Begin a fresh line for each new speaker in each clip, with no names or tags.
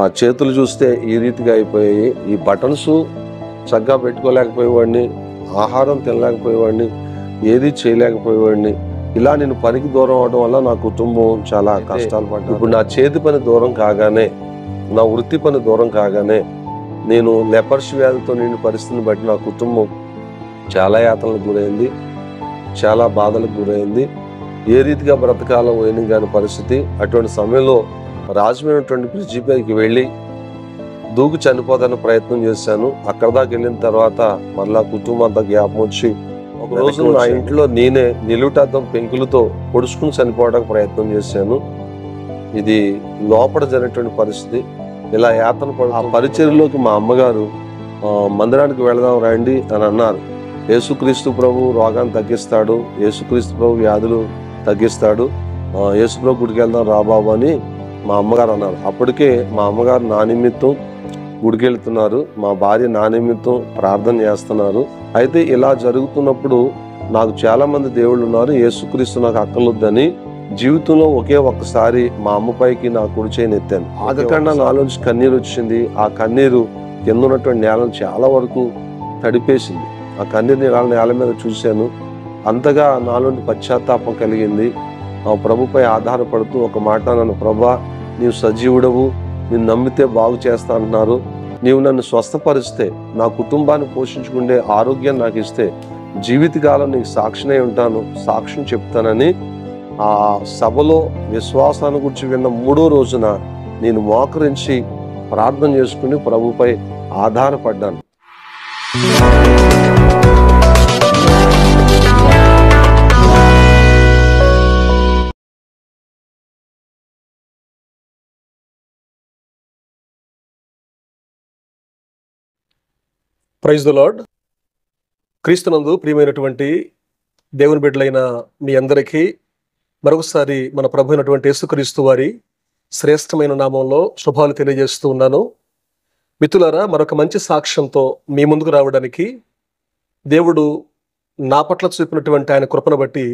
ఆ చేతులు చూస్తే ఈ రీతిగా అయిపోయాయి. ఈ బటన్స్ చక్కగా పెట్టుకోలేకపోయేవాడిని, ఆహారం తినలేకపోయేవాడిని, ఏది చేయలేకపోయేవాడిని. ఇలా నేను పనికి దూరం అవడం వల్ల నా కుటుంబం చాలా కష్టాలు పడ్డారు. ఇప్పుడు నా చేతి పని దూరం కాగానే, నా వృత్తి పని దూరం కాగానే, నేను లెపర్స్ వ్యాధితో నిండిన పరిస్థితిని బట్టి నా కుటుంబం చాలా యాతనలకు గురైంది, చాలా బాధలకు గురైంది. ఏ రీతిగా బ్రతకాలో పోయిన కాని పరిస్థితి. అటువంటి సమయంలో రాజమైనటువంటి బ్రిడ్జి పైకి వెళ్ళి దూకి చనిపోతానికి ప్రయత్నం చేశాను. అక్కడ దాకా వెళ్ళిన తర్వాత మళ్ళా కుటుంబం అంతా జ్ఞాపం వచ్చి ఒక రోజు నా ఇంట్లో నేనే నిలువుటద్దం పెంకులతో పొడుచుకుని చనిపోవడానికి ప్రయత్నం చేశాను. ఇది లోపల జరిగినటువంటి పరిస్థితి. ఇలా యాతన పడ ఆ పరిచర్యలోకి మా అమ్మగారు మందిరానికి వెళదాం రండి అని అన్నారు. యేసుక్రీస్తు ప్రభు రోగాన్ని తగ్గిస్తాడు, యేసుక్రీస్తు ప్రభు వ్యాధులు తగ్గిస్తాడు, యేసు ప్రభు గుడికి వెళ్దాం రా బాబు అని మా అమ్మగారు అన్నారు. అప్పటికే మా అమ్మగారు నా నిమిత్తం గుడికి వెళ్తున్నారు, మా భార్య నా నిమిత్తం ప్రార్థన చేస్తున్నారు. అయితే ఇలా జరుగుతున్నప్పుడు నాకు చాలా మంది దేవుళ్ళు ఉన్నారు, యేసుక్రీస్తు నాకు అక్కర్లొద్దని జీవితంలో ఒకే ఒక్కసారి మా అమ్మపైకి నా కుడి చేయిని ఎత్తాను. ఆగకుండా నాలోంచి కన్నీరు వచ్చింది. ఆ కన్నీరు కింద ఉన్నటువంటి నేలను చాలా వరకు తడిపేసింది. ఆ కన్నీరు నేల మీద చూశాను. అంతగా నాలోని పశ్చాత్తాపం కలిగింది. ఆ ప్రభుపై ఆధారపడుతూ ఒక మాట అన్నాను, ప్రభా నీవు సజీవుడవు, నేను నమ్మితే బాగు చేస్తా అంటున్నారు, నీవు నన్ను స్వస్థపరిస్తే, నా కుటుంబాన్ని పోషించుకునే ఆరోగ్యం నాకు ఇస్తే జీవితకాలం నీకు సాక్షినై ఉంటాను, సాక్ష్యం చెప్తానని ఆ సభలో విశ్వాసాన్ని గురించి విన్న 3వ రోజున నేను మోకరించి ప్రార్థన చేసుకుని ప్రభుపై ఆధారపడ్డాను.
Praise the Lord. క్రీస్తునందు ప్రియమైనటువంటి దేవుని బిడ్డలైన మీ అందరికీ మరొకసారి మన ప్రభు అయినటువంటి యేసుక్రీస్తు వారి శ్రేష్టమైన నామంలో శుభాలు తెలియజేస్తూ ఉన్నాను. మిత్రులారా, మరొక మంచి సాక్ష్యంతో మీ ముందుకు రావడానికి దేవుడు నా పట్ల చూపినటువంటి ఆయన కృపను బట్టి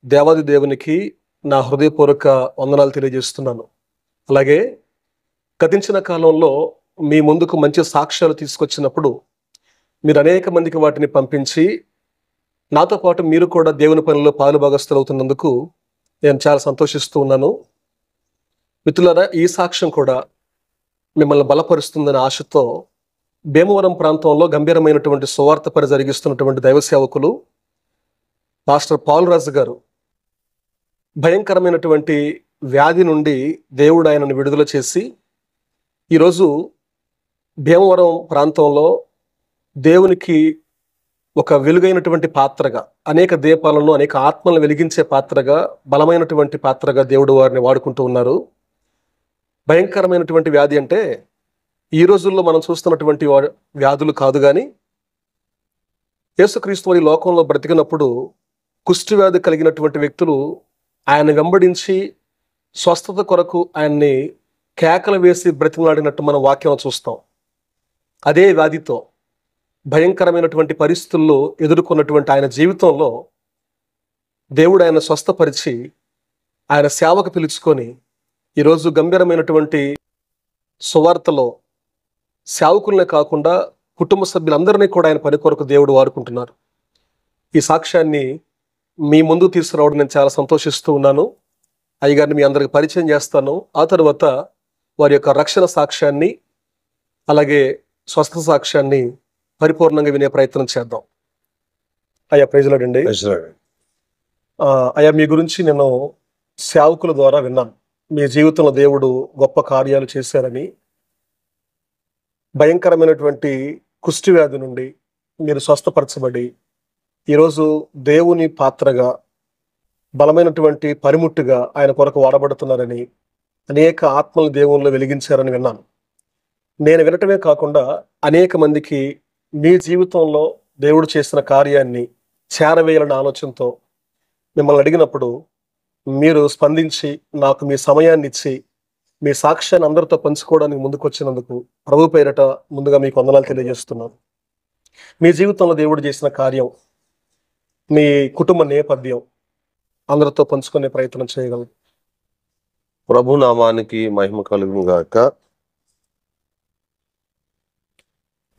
దేవాది దేవునికి నా హృదయపూర్వక వందనాలు తెలియజేస్తున్నాను. అలాగే గతించిన కాలంలో మీ ముందుకు మంచి సాక్ష్యాలు తీసుకొచ్చినప్పుడు మీరు అనేక మందికి వాటిని పంపించి నాతో పాటు మీరు కూడా దేవుని పనిలో పాలు భాగస్తులు అవుతున్నందుకు నేను చాలా సంతోషిస్తూ ఉన్నాను. మిత్రులారా, ఈ సాక్ష్యం కూడా మిమ్మల్ని బలపరుస్తుందనే ఆశతో భీమవరం ప్రాంతంలో గంభీరమైనటువంటి సువార్త పని జరిగిస్తున్నటువంటి దైవ సేవకులు పాస్టర్ పాల్రాజు గారు భయంకరమైనటువంటి వ్యాధి నుండి దేవుడు ఆయనను విడుదల చేసి ఈరోజు భీమవరం ప్రాంతంలో దేవునికి ఒక వెలుగైనటువంటి పాత్రగా, అనేక దీపాలను, అనేక ఆత్మలను వెలిగించే పాత్రగా, బలమైనటువంటి పాత్రగా దేవుడు వారిని వాడుకుంటూ ఉన్నారు. భయంకరమైనటువంటి వ్యాధి అంటే ఈ రోజుల్లో మనం చూస్తున్నటువంటి వ్యాధులు కాదు, కానీ యేసుక్రీస్తు వారి లోకంలో బ్రతికినప్పుడు కుష్టి వ్యాధి కలిగినటువంటి వ్యక్తులు ఆయన వెంబడించి స్వస్థత కొరకు ఆయన్ని కేకలు వేసి బ్రతిమలాడినట్టు మనం వాక్యం చూస్తాం. అదే వ్యాధితో భయంకరమైనటువంటి పరిస్థితుల్లో ఎదుర్కొన్నటువంటి ఆయన జీవితంలో దేవుడు ఆయన స్వస్థపరిచి ఆయన సేవకు పిలుచుకొని ఈరోజు గంభీరమైనటువంటి సువార్తలో సేవకులనే కాకుండా కుటుంబ సభ్యులందరినీ కూడా ఆయన పని కొరకు దేవుడు వాడుకుంటున్నారు. ఈ సాక్ష్యాన్ని మీ ముందు తీసుకురావడం నేను చాలా సంతోషిస్తూ ఉన్నాను. అయ్యగారిని మీ అందరికి పరిచయం చేస్తాను. ఆ తర్వాత వారి యొక్క రక్షణ సాక్ష్యాన్ని, అలాగే స్వస్థ సాక్ష్యాన్ని పరిపూర్ణంగా వినే ప్రయత్నం చేద్దాం. అయ్యా, ప్రైజ్ లార్డ్ అండి. అయ్యా, మీ గురించి నేను సేవకుల ద్వారా విన్నాను. మీ జీవితంలో దేవుడు గొప్ప కార్యాలు చేశారని, భయంకరమైనటువంటి కుష్టి వ్యాధి నుండి మీరు స్వస్థపరచబడి ఈరోజు దేవుని పాత్రగా, బలమైనటువంటి పరిముట్టుగా ఆయన కొరకు వాడబడుతున్నారని, అనేక ఆత్మలు దేవుళ్ళు వెలిగించారని విన్నాను. నేను వినటమే కాకుండా అనేక మందికి మీ జీవితంలో దేవుడు చేసిన కార్యాన్ని చేరవేయాలన్న ఆలోచనతో మిమ్మల్ని అడిగినప్పుడు మీరు స్పందించి నాకు మీ సమయాన్ని ఇచ్చి మీ సాక్ష్యాన్ని అందరితో పంచుకోవడానికి ముందుకు వచ్చినందుకు ప్రభు పేరట ముందుగా మీకు వందనాలు తెలియజేస్తున్నాను. మీ జీవితంలో దేవుడు చేసిన కార్యం, మీ కుటుంబ నేపథ్యం అందరితో పంచుకునే ప్రయత్నం చేయగలరు.
ప్రభు నామానికి మహిమ కలుగును గాక.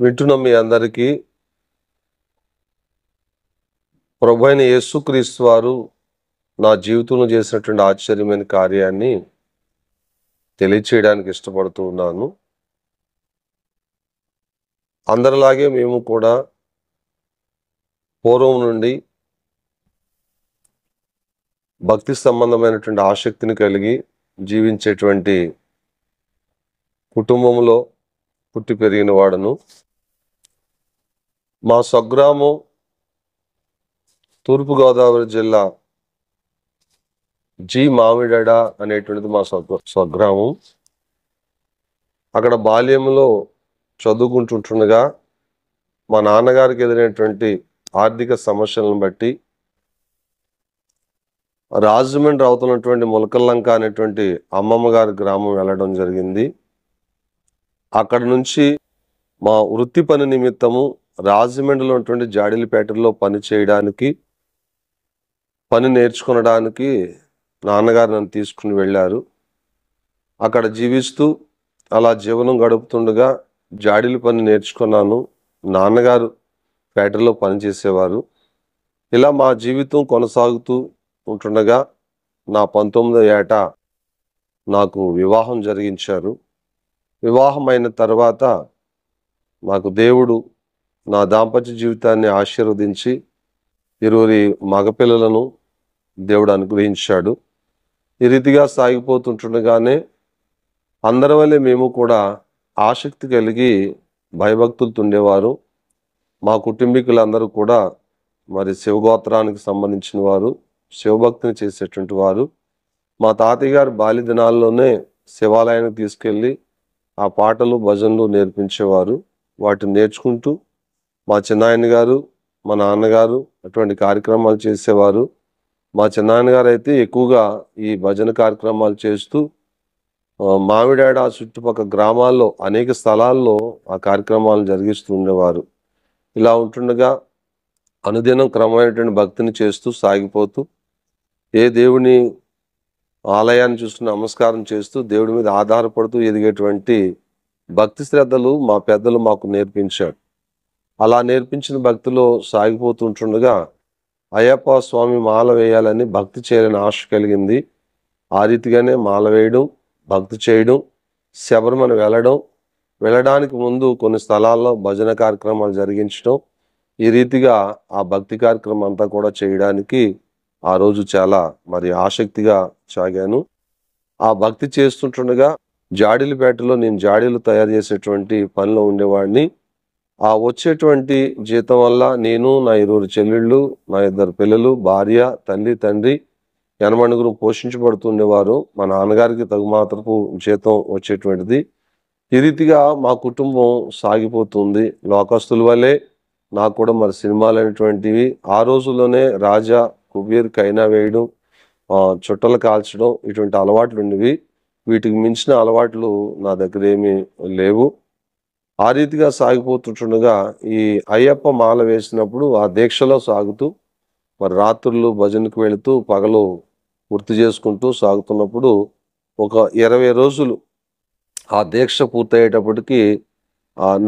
వింటున్న మీ అందరికీ ప్రభువైన యేసుక్రీస్తు వారు నా జీవితంలో చేసినటువంటి ఆశ్చర్యమైన కార్యాన్ని తెలియచేయడానికి ఇష్టపడుతూ ఉన్నాను. అందరిలాగే మేము కూడా పూర్వం నుండి భక్తి సంబంధమైనటువంటి ఆసక్తిని కలిగి జీవించేటువంటి కుటుంబంలో పుట్టి పెరిగిన వాడను. మా స్వగ్రామం తూర్పుగోదావరి జిల్లా జి మామిడాడ అనేటువంటిది మా స్వగ్రామం. అక్కడ బాల్యంలో చదువుకుంటుండగా మా నాన్నగారికి ఎదురైనటువంటి ఆర్థిక సమస్యలను బట్టి రాజమండ్రి అవుతున్నటువంటి ములకల్లంక అనేటువంటి అమ్మమ్మ గారి గ్రామం వెళ్ళడం జరిగింది. అక్కడ నుంచి మా వృత్తి పని నిమిత్తము రాజమండ్రిలో ఉన్నటువంటి జాడిలిపేటలో పని చేయడానికి, పని నేర్చుకునడానికి నాన్నగారు నన్ను తీసుకుని వెళ్ళారు. అక్కడ జీవిస్తూ అలా జీవనం గడుపుతుండగా జాడీల పని నేర్చుకున్నాను. నాన్నగారు ఫ్యాక్టరీలో పనిచేసేవారు. ఇలా మా జీవితం కొనసాగుతూ ఉంటుండగా నా 19వ ఏట నాకు వివాహం జరిగించారు. వివాహం అయిన తర్వాత నాకు దేవుడు నా దాంపత్య జీవితాన్ని ఆశీర్వదించి 20 మగపిల్లలను దేవుడు అనుగ్రహించాడు. ఈ రీతిగా సాగిపోతుంటుండగానే అందరి వల్లే మేము కూడా ఆసక్తి కలిగి భయభక్తులతో ఉండేవారు. మా కుటుంబీకులందరూ కూడా మరి శివగోత్రానికి సంబంధించిన వారు, శివభక్తిని చేసేటువంటి వారు. మా తాతయ్య గారు బాల్య దినాల్లోనే శివాలయానికి తీసుకెళ్ళి ఆ పాటలు భజనలు నేర్పించేవారు. వాటిని నేర్చుకుంటూ మా చిన్నాయన గారు, మా నాన్నగారు అటువంటి కార్యక్రమాలు చేసేవారు. మా చిన్నాయనగారు అయితే ఎక్కువగా ఈ భజన కార్యక్రమాలు చేస్తూ మామిడాడ చుట్టుపక్కల గ్రామాల్లో అనేక స్థలాల్లో ఆ కార్యక్రమాలు జరిగిస్తూ ఉండేవారు. ఇలా ఉంటుండగా అనుదినం క్రమమైనటువంటి భక్తిని చేస్తూ సాగిపోతూ ఏ దేవుని ఆలయాన్ని చూస్తూ నమస్కారం చేస్తూ దేవుడి మీద ఆధారపడుతూ ఎదిగేటువంటి భక్తి శ్రద్ధలు మా పెద్దలు మాకు నేర్పించారు. అలా నేర్పించిన భక్తిలో సాగిపోతుంటుండగా అయ్యప్ప స్వామి మాల వేయాలని భక్తి చేయాలని ఆశ కలిగింది. ఆ రీతిగానే మాల వేయడం, భక్తి చేయడం, శబరిమల వెళ్ళడానికి ముందు కొన్ని స్థలాల్లో భజన కార్యక్రమాలు జరిగించడం, ఈ రీతిగా ఆ భక్తి కార్యక్రమం అంతా కూడా చేయడానికి ఆ రోజు చాలా మరి ఆసక్తిగా సాగాను. ఆ భక్తి చేస్తుంటుండగా జాడీలపేటలో నేను జాడీలు తయారు చేసేటువంటి పనిలో ఉండేవాడిని. ఆ వచ్చేటువంటి జీతం వల్ల నేను, నా 20 చెల్లెళ్ళు, నా 2 పిల్లలు, భార్య, తల్లి, తండ్రి 80 పోషించబడుతుండేవారు. మా నాన్నగారికి తగుమాత్రపు జీతం వచ్చేటువంటిది. ఈ రీతిగా మా కుటుంబం సాగిపోతుంది. లోకస్తుల వల్లే నాకు కూడా మరి సినిమాలు అనేటువంటివి ఆ రోజుల్లోనే రాజా, కుబీర్, కైనా వేయడం, చుట్టలు కాల్చడం ఇటువంటి అలవాట్లు ఉండేవి. వీటికి మించిన అలవాట్లు నా దగ్గర ఏమీ లేవు. ఆ రీతిగా సాగిపోతుండగా ఈ అయ్యప్ప మాల వేసినప్పుడు ఆ దీక్షలో సాగుతూ మరి రాత్రులు భజనకు వెళుతూ పగలు గుర్తు చేసుకుంటూ సాగుతున్నప్పుడు ఒక 20 రోజులు ఆ దీక్ష పూర్తయ్యేటప్పటికి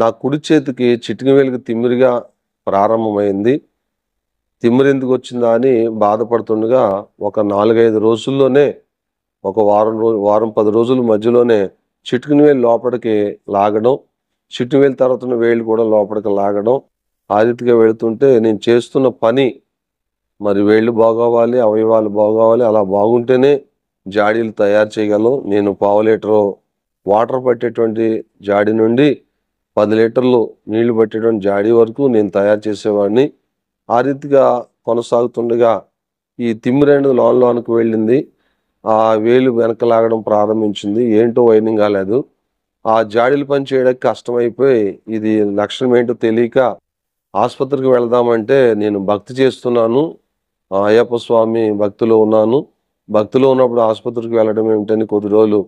నా కుడి చేతికి చిటిక వేలికి తిమ్మిరిగా ప్రారంభమైంది. తిమ్మిరి ఎందుకు వచ్చిందా అని బాధపడుతుండగా ఒక 4-5 రోజుల్లోనే ఒక వారం 10 రోజుల మధ్యలోనే చిటికిన వేలు లోపలికి లాగడం, చిటికి వేలు తర్వాత ఉన్న వేలు కూడా లోపలికి లాగడం, ఆ రీతిగా వెళుతుంటే నేను చేస్తున్న పని మరి వేళ్ళు బాగోవాలి, అవయవాలు బాగోవాలి. అలా బాగుంటేనే జాడీలు తయారు చేయగలను. నేను 1/2 లీటరు వాటర్ పట్టేటువంటి జాడీ నుండి 10 లీటర్లు నీళ్లు పట్టేటువంటి జాడీ వరకు నేను తయారు చేసేవాడిని. ఆ రీతిగా కొనసాగుతుండగా ఈ తిమ్మిరెండు లోనికి వెళ్ళింది. ఆ వేలు వెనక లాగడం ప్రారంభించింది. ఏంటో వైనింగ్ కాలేదు. ఆ జాడీలు పని చేయడానికి కష్టమైపోయి ఇది లక్షణం ఏంటో తెలియక ఆసుపత్రికి వెళదామంటే నేను భక్తి చేస్తున్నాను, అయ్యప్ప స్వామి భక్తిలో ఉన్నాను, భక్తిలో ఉన్నప్పుడు ఆసుపత్రికి వెళ్ళడం ఏమిటని కొద్ది రోజులు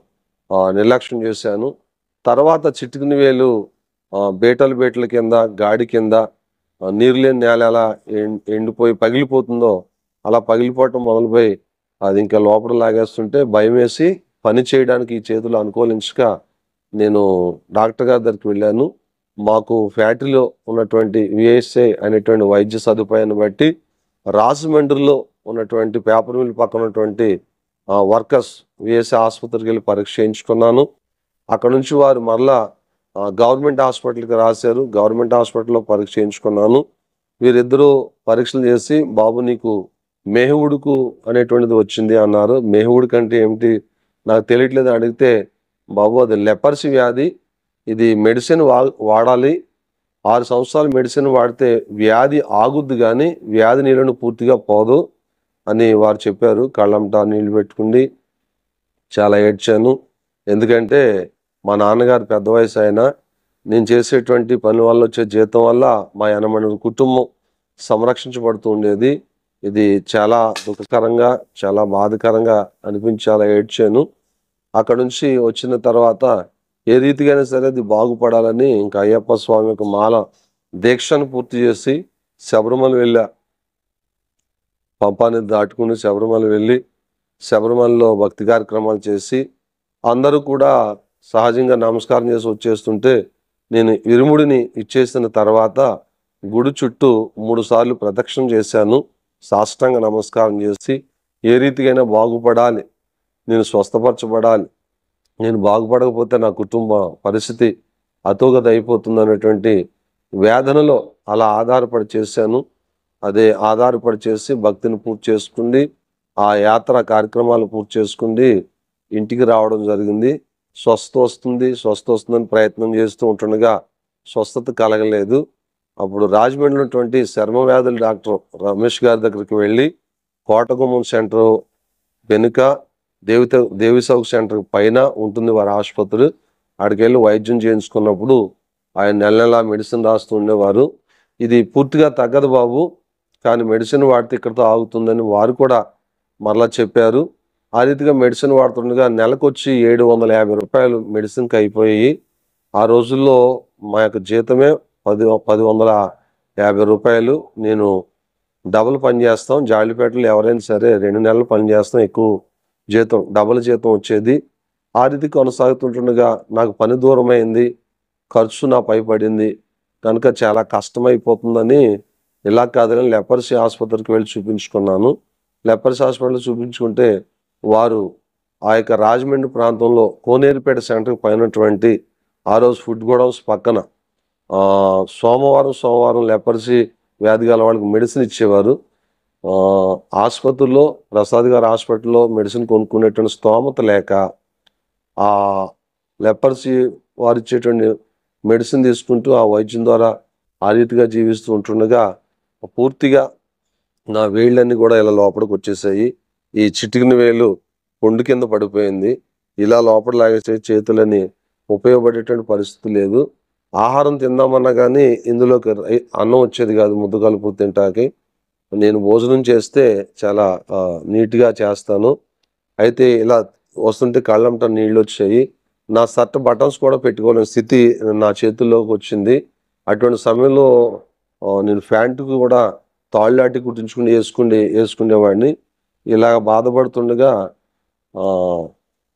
నిర్లక్ష్యం చేశాను. తర్వాత చిటికిన వేలు బేటల కింద, గాడి కింద నీరు లేని నేల ఎలా ఎండిపోయి పగిలిపోతుందో అలా పగిలిపోవటం మొదలుపోయి అది ఇంకా లోపల లాగేస్తుంటే భయం వేసి పని చేయడానికి ఈ చేతులు అనుకూలించక నేను డాక్టర్ గారి దగ్గరికి వెళ్ళాను. మాకు ఫ్యాక్టరీలో ఉన్నటువంటి విఎస్ఐ అనేటువంటి వైద్య సదుపాయాన్ని బట్టి రాజమండ్రిలో ఉన్నటువంటి పేపర్ మిల్ పక్కన ఉన్నటువంటి వర్కర్స్ విఎస్ఐ ఆసుపత్రికి వెళ్ళి పరీక్ష చేయించుకున్నాను. అక్కడ నుంచి వారు మరలా గవర్నమెంట్ హాస్పిటల్కి రాశారు. గవర్నమెంట్ హాస్పిటల్లో పరీక్ష చేయించుకున్నాను. వీరిద్దరూ పరీక్షలు చేసి బాబు నీకు మేహుడుకు అనేటువంటిది వచ్చింది అన్నారు. మేహుడుకు అంటే ఏమిటి నాకు తెలియట్లేదు అడిగితే, బాబు అది లెపర్సీ వ్యాధి, ఇది మెడిసిన్ వాడాలి, 6 సంవత్సరాలు మెడిసిన్ వాడితే వ్యాధి ఆగుద్ది కానీ వ్యాధి నీళ్ళను పూర్తిగా పోదు అని వారు చెప్పారు. కళ్ళంటా నీళ్ళు పెట్టుకుండి చాలా ఏడ్చాను. ఎందుకంటే మా నాన్నగారు పెద్ద వయసు అయినా నేను చేసేటువంటి పని వల్ల వచ్చే జీతం వల్ల మా యనమని కుటుంబం సంరక్షించబడుతూ ఉండేది. ఇది చాలా దుఃఖకరంగా చాలా బాధకరంగా అనిపించి చాలా ఏడ్చాను. అక్కడ నుంచి వచ్చిన తర్వాత ఏ రీతిగానే సరే అది బాగుపడాలని ఇంకా అయ్యప్ప స్వామి యొక్క మాల దీక్షను పూర్తి చేసి శబరిమల వెళ్ళా. పంపాని దాటుకుని శబరిమల వెళ్ళి శబరిమలలో భక్తి కార్యక్రమాలు చేసి అందరూ కూడా సహజంగా నమస్కారం చేసి వచ్చేస్తుంటే నేను ఇరుముడిని ఇచ్చేసిన తర్వాత గుడి చుట్టూ 3 సార్లు ప్రదక్షిణ చేశాను. సాష్టాంగ నమస్కారం చేసి ఏ రీతికైనా బాగుపడాలి, నేను స్వస్థపరచబడాలి, నేను బాగుపడకపోతే నా కుటుంబ పరిస్థితి అతోగతి అయిపోతుంది అనేటువంటి వేదనలో అలా ఆధారపడి చేశాను. అదే ఆధారపడి చేసి భక్తిని పూర్తి చేసుకుంది, ఆ యాత్ర కార్యక్రమాలు పూర్తి చేసుకుంది ఇంటికి రావడం జరిగింది. స్వస్థ వస్తుందని ప్రయత్నం చేస్తూ ఉంటుండగా స్వస్థత కలగలేదు. అప్పుడు రాజమండ్రి ఉన్నటువంటి చర్మ వ్యాధుల డాక్టర్ రమేష్ గారి దగ్గరికి వెళ్ళి కోటగుమ్మం సెంటర్ వెనుక దేవి సౌక్ సెంటర్ పైన ఉంటుంది వారి ఆసుపత్రి. అక్కడికి వెళ్ళి వైద్యం చేయించుకున్నప్పుడు ఆయన నెల మెడిసిన్ రాస్తూ ఉండేవారు. ఇది పూర్తిగా తగ్గదు బాబు, కానీ మెడిసిన్ వాడితే ఇక్కడితో ఆగుతుందని వారు కూడా మరలా చెప్పారు. ఆ రీతిగా మెడిసిన్ వాడుతుండగా నెలకొచ్చి 750 రూపాయలు మెడిసిన్కి అయిపోయి, ఆ రోజుల్లో మా యొక్క జీతమే 1,150 రూపాయలు. నేను డబుల్ పని చేస్తాం, జాలిపేటలో ఎవరైనా సరే 2 నెలలు పని చేస్తాం, ఎక్కువ జీతం డబుల్ జీతం వచ్చేది. ఆ రీతి కొనసాగుతుంటుండగా నాకు పని దూరమైంది, ఖర్చు నా పై పడింది కనుక చాలా కష్టమైపోతుందని ఇలా కాదని లెపర్సీ ఆసుపత్రికి వెళ్ళి చూపించుకున్నాను. లెపర్సీ హాస్పిటల్ చూపించుకుంటే వారు ఆ యొక్క రాజమండ్రి ప్రాంతంలో కోనేరుపేట సెంటర్కి పైనటువంటి ఆ రోజు ఫుడ్ గోడౌన్స్ పక్కన సోమవారం లెపర్సీ వ్యాధి గల వాళ్ళకి మెడిసిన్ ఇచ్చేవారు. ఆసుపత్రిలో ప్రసాద్ గారి హాస్పిటల్లో మెడిసిన్ కొనుక్కునేటువంటి స్తోమత లేక ఆ లెపర్సీ వారు ఇచ్చేటువంటి మెడిసిన్ తీసుకుంటూ ఆ వైద్యం ద్వారా ఆ రీతిగా జీవిస్తూ ఉంటుండగా పూర్తిగా నా వేళ్ళన్నీ కూడా ఇలా లోపలికి వచ్చేసాయి. ఈ చిటికిన వేలు పొండు కింద పడిపోయింది. ఇలా లోపల లాగేసే చేతులని ఉపయోగపడేటువంటి పరిస్థితి లేదు. ఆహారం తిందామన్నా కానీ ఇందులోకి అన్నం వచ్చేది కాదు. ముద్ద కలుపు తింటాకి నేను భోజనం చేస్తే చాలా నీట్గా చేస్తాను. అయితే ఇలా వస్తుంటే కళ్ళంట నీళ్ళు వచ్చాయి. నా షర్ట్ బటన్స్ కూడా పెట్టుకోలేని స్థితి నా చేతుల్లోకి వచ్చింది. అటువంటి సమయంలో నేను ప్యాంటుకు కూడా తాళ్ళాటి కుట్టించుకుని వేసుకునేవాడిని. ఇలా బాధపడుతుండగా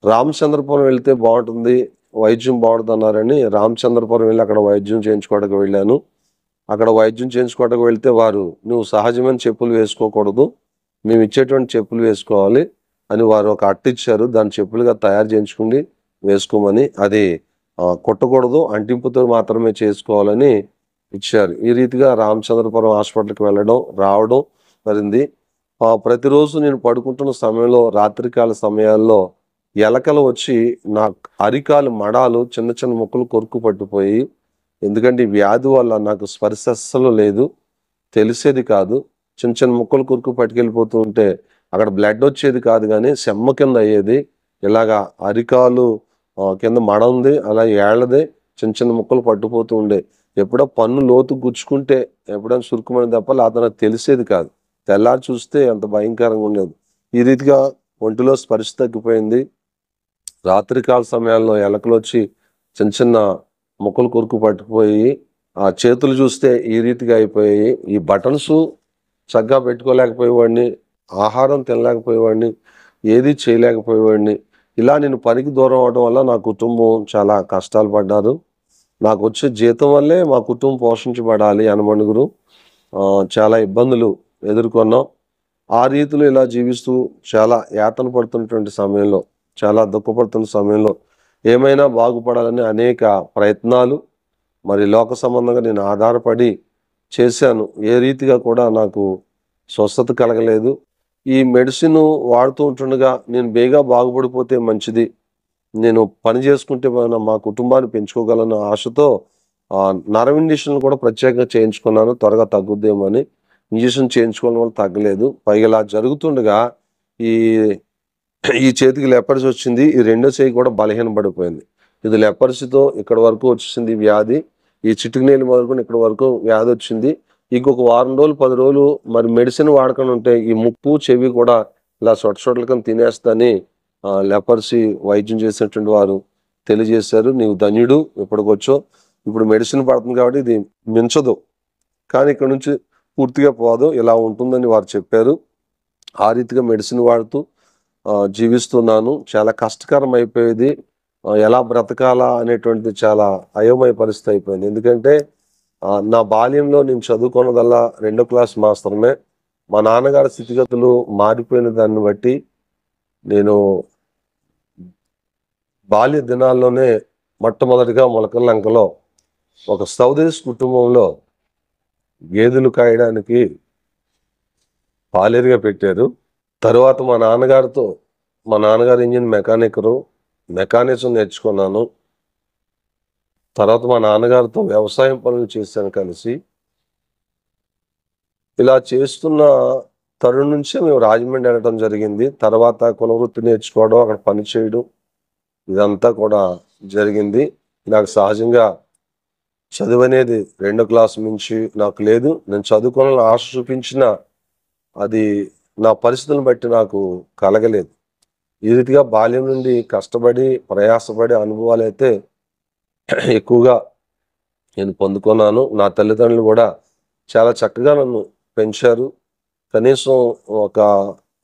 రామచంద్రపురం వెళ్తే బాగుంటుంది, వైద్యం బాగుంటుంది అన్నారని రామచంద్రపురం వెళ్ళి అక్కడ వైద్యం చేయించుకోవడానికి వెళ్ళాను. అక్కడ వైద్యం చేయించుకోవడానికి వెళ్తే వారు నువ్వు సహజమైన చెప్పులు వేసుకోకూడదు, మేము ఇచ్చేటువంటి చెప్పులు వేసుకోవాలి అని వారు ఒక అట్టు ఇచ్చారు. దాని చెప్పులుగా తయారు చేయించుకుని వేసుకోమని, అది కుట్టకూడదు, అంటింపుతో మాత్రమే చేసుకోవాలని ఇచ్చారు. ఈ రీతిగా రామచంద్రపురం హాస్పిటల్కి వెళ్ళడం రావడం జరిగింది. ప్రతిరోజు నేను పడుకుంటున్న సమయంలో రాత్రికాల సమయాల్లో ఎలకలు వచ్చి నా అరికాలు మడాలు చిన్న చిన్న ముక్కలు కొరుకు పట్టిపోయి, ఎందుకంటే ఈ వ్యాధి వల్ల నాకు స్పర్శ అస్సలు లేదు, తెలిసేది కాదు. చిన్న చిన్న ముక్కలు కొరుకు పట్టుకెళ్ళిపోతూ ఉంటే అక్కడ బ్లడ్ వచ్చేది కాదు కానీ సెమ్మ కింద అయ్యేది. ఇలాగా అరికాలు కింద మడ ఉంది, అలా ఏళ్ళదే చిన్న చిన్న ముక్కలు పట్టుపోతూ ఉండే. ఎప్పుడో పన్ను లోతు గుచ్చుకుంటే ఎప్పుడైనా సురుకుమని తప్ప అతనికి తెలిసేది కాదు. తెల్లారి చూస్తే అంత భయంకరంగా ఉండేది. ఈ రీతిగా ఒంటిలో స్పర్శ తగ్గిపోయింది. రాత్రికాల సమయాల్లో ఎలకలు వచ్చి చిన్న చిన్న ముక్కలు కొరుకు పట్టుకుపోయి ఆ చేతులు చూస్తే ఈ రీతిగా అయిపోయాయి. ఈ బటన్స్ చక్కగా పెట్టుకోలేకపోయేవాడిని, ఆహారం తినలేకపోయేవాడిని, ఏది చేయలేకపోయేవాడిని. ఇలా నేను పనికి దూరం అవడం వల్ల నా కుటుంబం చాలా కష్టాలు పడ్డారు. నాకు వచ్చే జీతం వల్లే మా కుటుంబం పోషించబడాలి అనమనుగురు చాలా ఇబ్బందులు ఎదుర్కొన్నాం. ఆ రీతిలో ఇలా జీవిస్తూ చాలా యాతన పడుతున్నటువంటి సమయంలో, చాలా దుఃఖపడుతున్న సమయంలో ఏమైనా బాగుపడాలని అనేక ప్రయత్నాలు, మరి లోక సంబంధంగా నేను ఆధారపడి చేశాను. ఏ రీతిగా కూడా నాకు స్వస్థత కలగలేదు. ఈ మెడిసిన్ వాడుతూ ఉంటుండగా నేను బేగా బాగుపడిపోతే మంచిది, నేను పని చేసుకుంటే మా కుటుంబాన్ని పెంచుకోగలన్న ఆశతో నరం ఇంజక్షన్లు కూడా ప్రత్యేకంగా చేయించుకున్నాను, త్వరగా తగ్గుద్దేమో అని. ఇంజక్షన్ చేయించుకోవడం వల్ల తగ్గలేదు. పైగా ఇలా జరుగుతుండగా ఈ ఈ చేతికి లెపర్సీ వచ్చింది. ఈ రెండో చేయి కూడా బలహీనపడిపోయింది. ఇది లెపర్సీతో ఇక్కడ వరకు వచ్చింది వ్యాధి. ఈ చిటికినేలు మొదలుకొని ఇక్కడ వరకు వ్యాధి వచ్చింది. ఇంకొక వారం రోజులు 10 రోజులు మరి మెడిసిన్ వాడకుండా ఉంటే ఈ ముక్కు చెవి కూడా ఇలా సొట్ట కింద తినేస్తని లెపర్సీ వైద్యం చేసినటువంటి వారు తెలియజేశారు. నీవు ధన్యుడు, ఇప్పటికొచ్చో, ఇప్పుడు మెడిసిన్ పడుతుంది కాబట్టి ఇది మించదు, కానీ ఇక్కడ నుంచి పూర్తిగా పోదు, ఇలా ఉంటుందని వారు చెప్పారు. ఆ రీతిగా మెడిసిన్ వాడుతూ జీవిస్తున్నాను. చాలా కష్టకరం అయిపోయేది. ఎలా బ్రతకాలా అనేటువంటిది చాలా అయోమయ పరిస్థితి అయిపోయింది. ఎందుకంటే నా బాల్యంలో నేను చదువుకున్నదల్లా 2వ క్లాస్ మాత్రమే. మా నాన్నగారి స్థితిగతులు మారిపోయిన దాన్ని బట్టి నేను బాల్య దినాల్లోనే మొట్టమొదటిగా మొలకల్లంకలో ఒక సౌదేశ్ కుటుంబంలో గేదెలు కాయడానికి పాలేరుగా పెట్టారు. తర్వాత మా నాన్నగారు ఇంజిన్ మెకానిజం నేర్చుకున్నాను. తర్వాత మా నాన్నగారితో వ్యవసాయం పనులు చేశాను కలిసి. ఇలా చేస్తున్న తరుణం నుంచే మేము రాజమండ్రి వెళ్ళడం జరిగింది. తర్వాత కులవృత్తి నేర్చుకోవడం, అక్కడ పని చేయడం, ఇదంతా కూడా జరిగింది. నాకు సహజంగా చదువు అనేది 2వ క్లాస్ నుంచి నాకు లేదు. నేను చదువుకోవాలని ఆశ చూపించిన అది నా పరిస్థితులను బట్టి నాకు కలగలేదు. ఈ రీతిగా బాల్యం నుండి కష్టపడి ప్రయాసపడే అనుభవాలు అయితే ఎక్కువగా నేను పొందుకున్నాను. నా తల్లిదండ్రులు కూడా చాలా చక్కగా నన్ను పెంచారు. కనీసం ఒక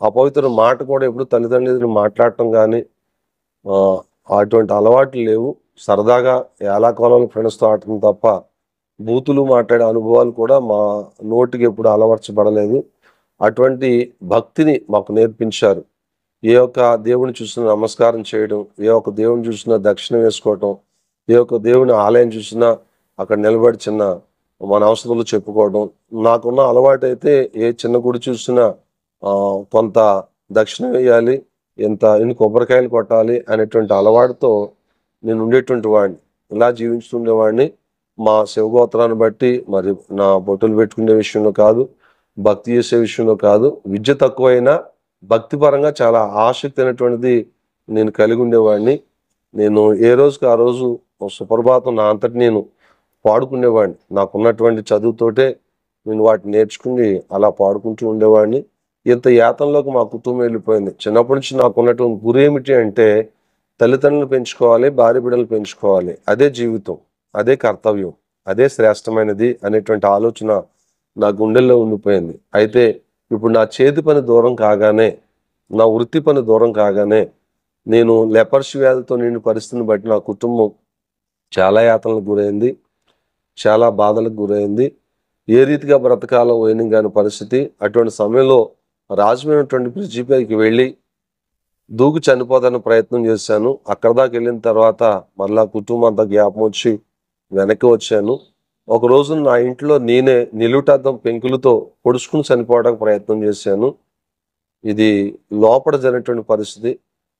అపవిత్ర మాట కూడా ఎప్పుడు తల్లిదండ్రులు మాట్లాడటం కానీ అటువంటి అలవాట్లు లేవు. సరదాగా ఏలాకోలంలో ఫ్రెండ్స్తో ఆడటం తప్ప బూతులు మాట్లాడే అనుభవాలు కూడా మా నోటికి ఎప్పుడు అలవర్చబడలేదు. అటువంటి భక్తిని మాకు నేర్పించారు. ఏ ఒక్క దేవుని చూసినా నమస్కారం చేయడం, ఏ ఒక్క దేవుని చూసినా దక్షిణ వేసుకోవటం, ఏ ఒక్క దేవుని ఆలయం చూసినా అక్కడ నిలబడి మన అవసరాలు చెప్పుకోవడం. నాకున్న అలవాటు అయితే ఏ చిన్న గుడి చూసినా కొంత దక్షిణ వేయాలి, ఎన్ని కొబ్బరికాయలు కొట్టాలి అనేటువంటి అలవాటుతో నేను ఉండేటువంటి వాడిని. ఇలా జీవించుతుండేవాడిని. మా శివగోత్రాన్ని బట్టి మరి నా బొట్టులు పెట్టుకునే విషయంలో కాదు, భక్తి చేసే విషయంలో కాదు, విద్య తక్కువైనా భక్తి పరంగా చాలా ఆసక్తి అనేటువంటిది నేను కలిగి ఉండేవాడిని. నేను ఏ రోజుకి ఆ రోజు సుప్రభాతం నా అంతటి నేను పాడుకునేవాడిని. నాకున్నటువంటి చదువుతోటే నేను వాటిని నేర్చుకుని అలా పాడుకుంటూ ఉండేవాడిని. ఇంత యాతనలోకి మా కుటుంబం వెళ్ళిపోయింది. చిన్నప్పటి నుంచి నాకున్నటువంటి గురి ఏమిటి అంటే తల్లిదండ్రులు పెంచుకోవాలి, భార్య బిడ్డలు పెంచుకోవాలి, అదే జీవితం, అదే కర్తవ్యం, అదే శ్రేష్టమైనది అనేటువంటి ఆలోచన నా గుండెల్లో ఉండిపోయింది. అయితే ఇప్పుడు నా చేతి పని దూరం కాగానే, నా వృత్తి పని దూరం కాగానే నేను లెపర్సీ వ్యాధితో నిండిన పరిస్థితిని బట్టి నా కుటుంబం చాలా యాతనలకు గురైంది, చాలా బాధలకు గురైంది. ఏ రీతిగా బ్రతకాలో పోయిన కాని పరిస్థితి. అటువంటి సమయంలో రాజమైనటువంటి బ్రిడ్జిపైకి వెళ్ళి దూకి చనిపోతానికి ప్రయత్నం చేశాను. అక్కడ దాకా వెళ్ళిన తర్వాత మళ్ళా కుటుంబం అంతా జ్ఞాపం వచ్చి వెనక్కి వచ్చాను. ఒక రోజు నా ఇంట్లో నేనే నిలువుటద్దం పెంకులతో పొడుచుకుని చనిపోవడానికి ప్రయత్నం చేశాను. ఇది లోపల జరిగినటువంటి పరిస్థితి.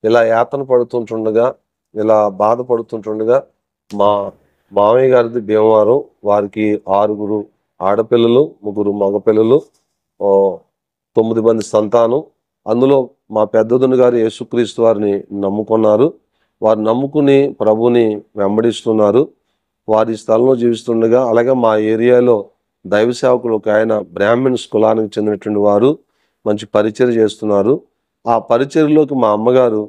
ఇలా యాతన పడుతుంటుండగా, ఇలా బాధపడుతుంటుండగా మా మామయ్య గారిది భీమవరం. వారికి 6 ఆడపిల్లలు, 3 మగపిల్లలు, 9 మంది సంతానం. అందులో మా పెద్దదుని గారు యేసుక్రీస్తు వారిని నమ్ముకున్నారు. వారు నమ్ముకుని ప్రభుని వెంబడిస్తున్నారు. వారి స్థలంలో జీవిస్తుండగా, అలాగే మా ఏరియాలో దైవ సేవకులు ఒక ఆయన బ్రాహ్మణ్స్ కులానికి చెందినటువంటి వారు మంచి పరిచర్య చేస్తున్నారు. ఆ పరిచర్యలోకి మా అమ్మగారు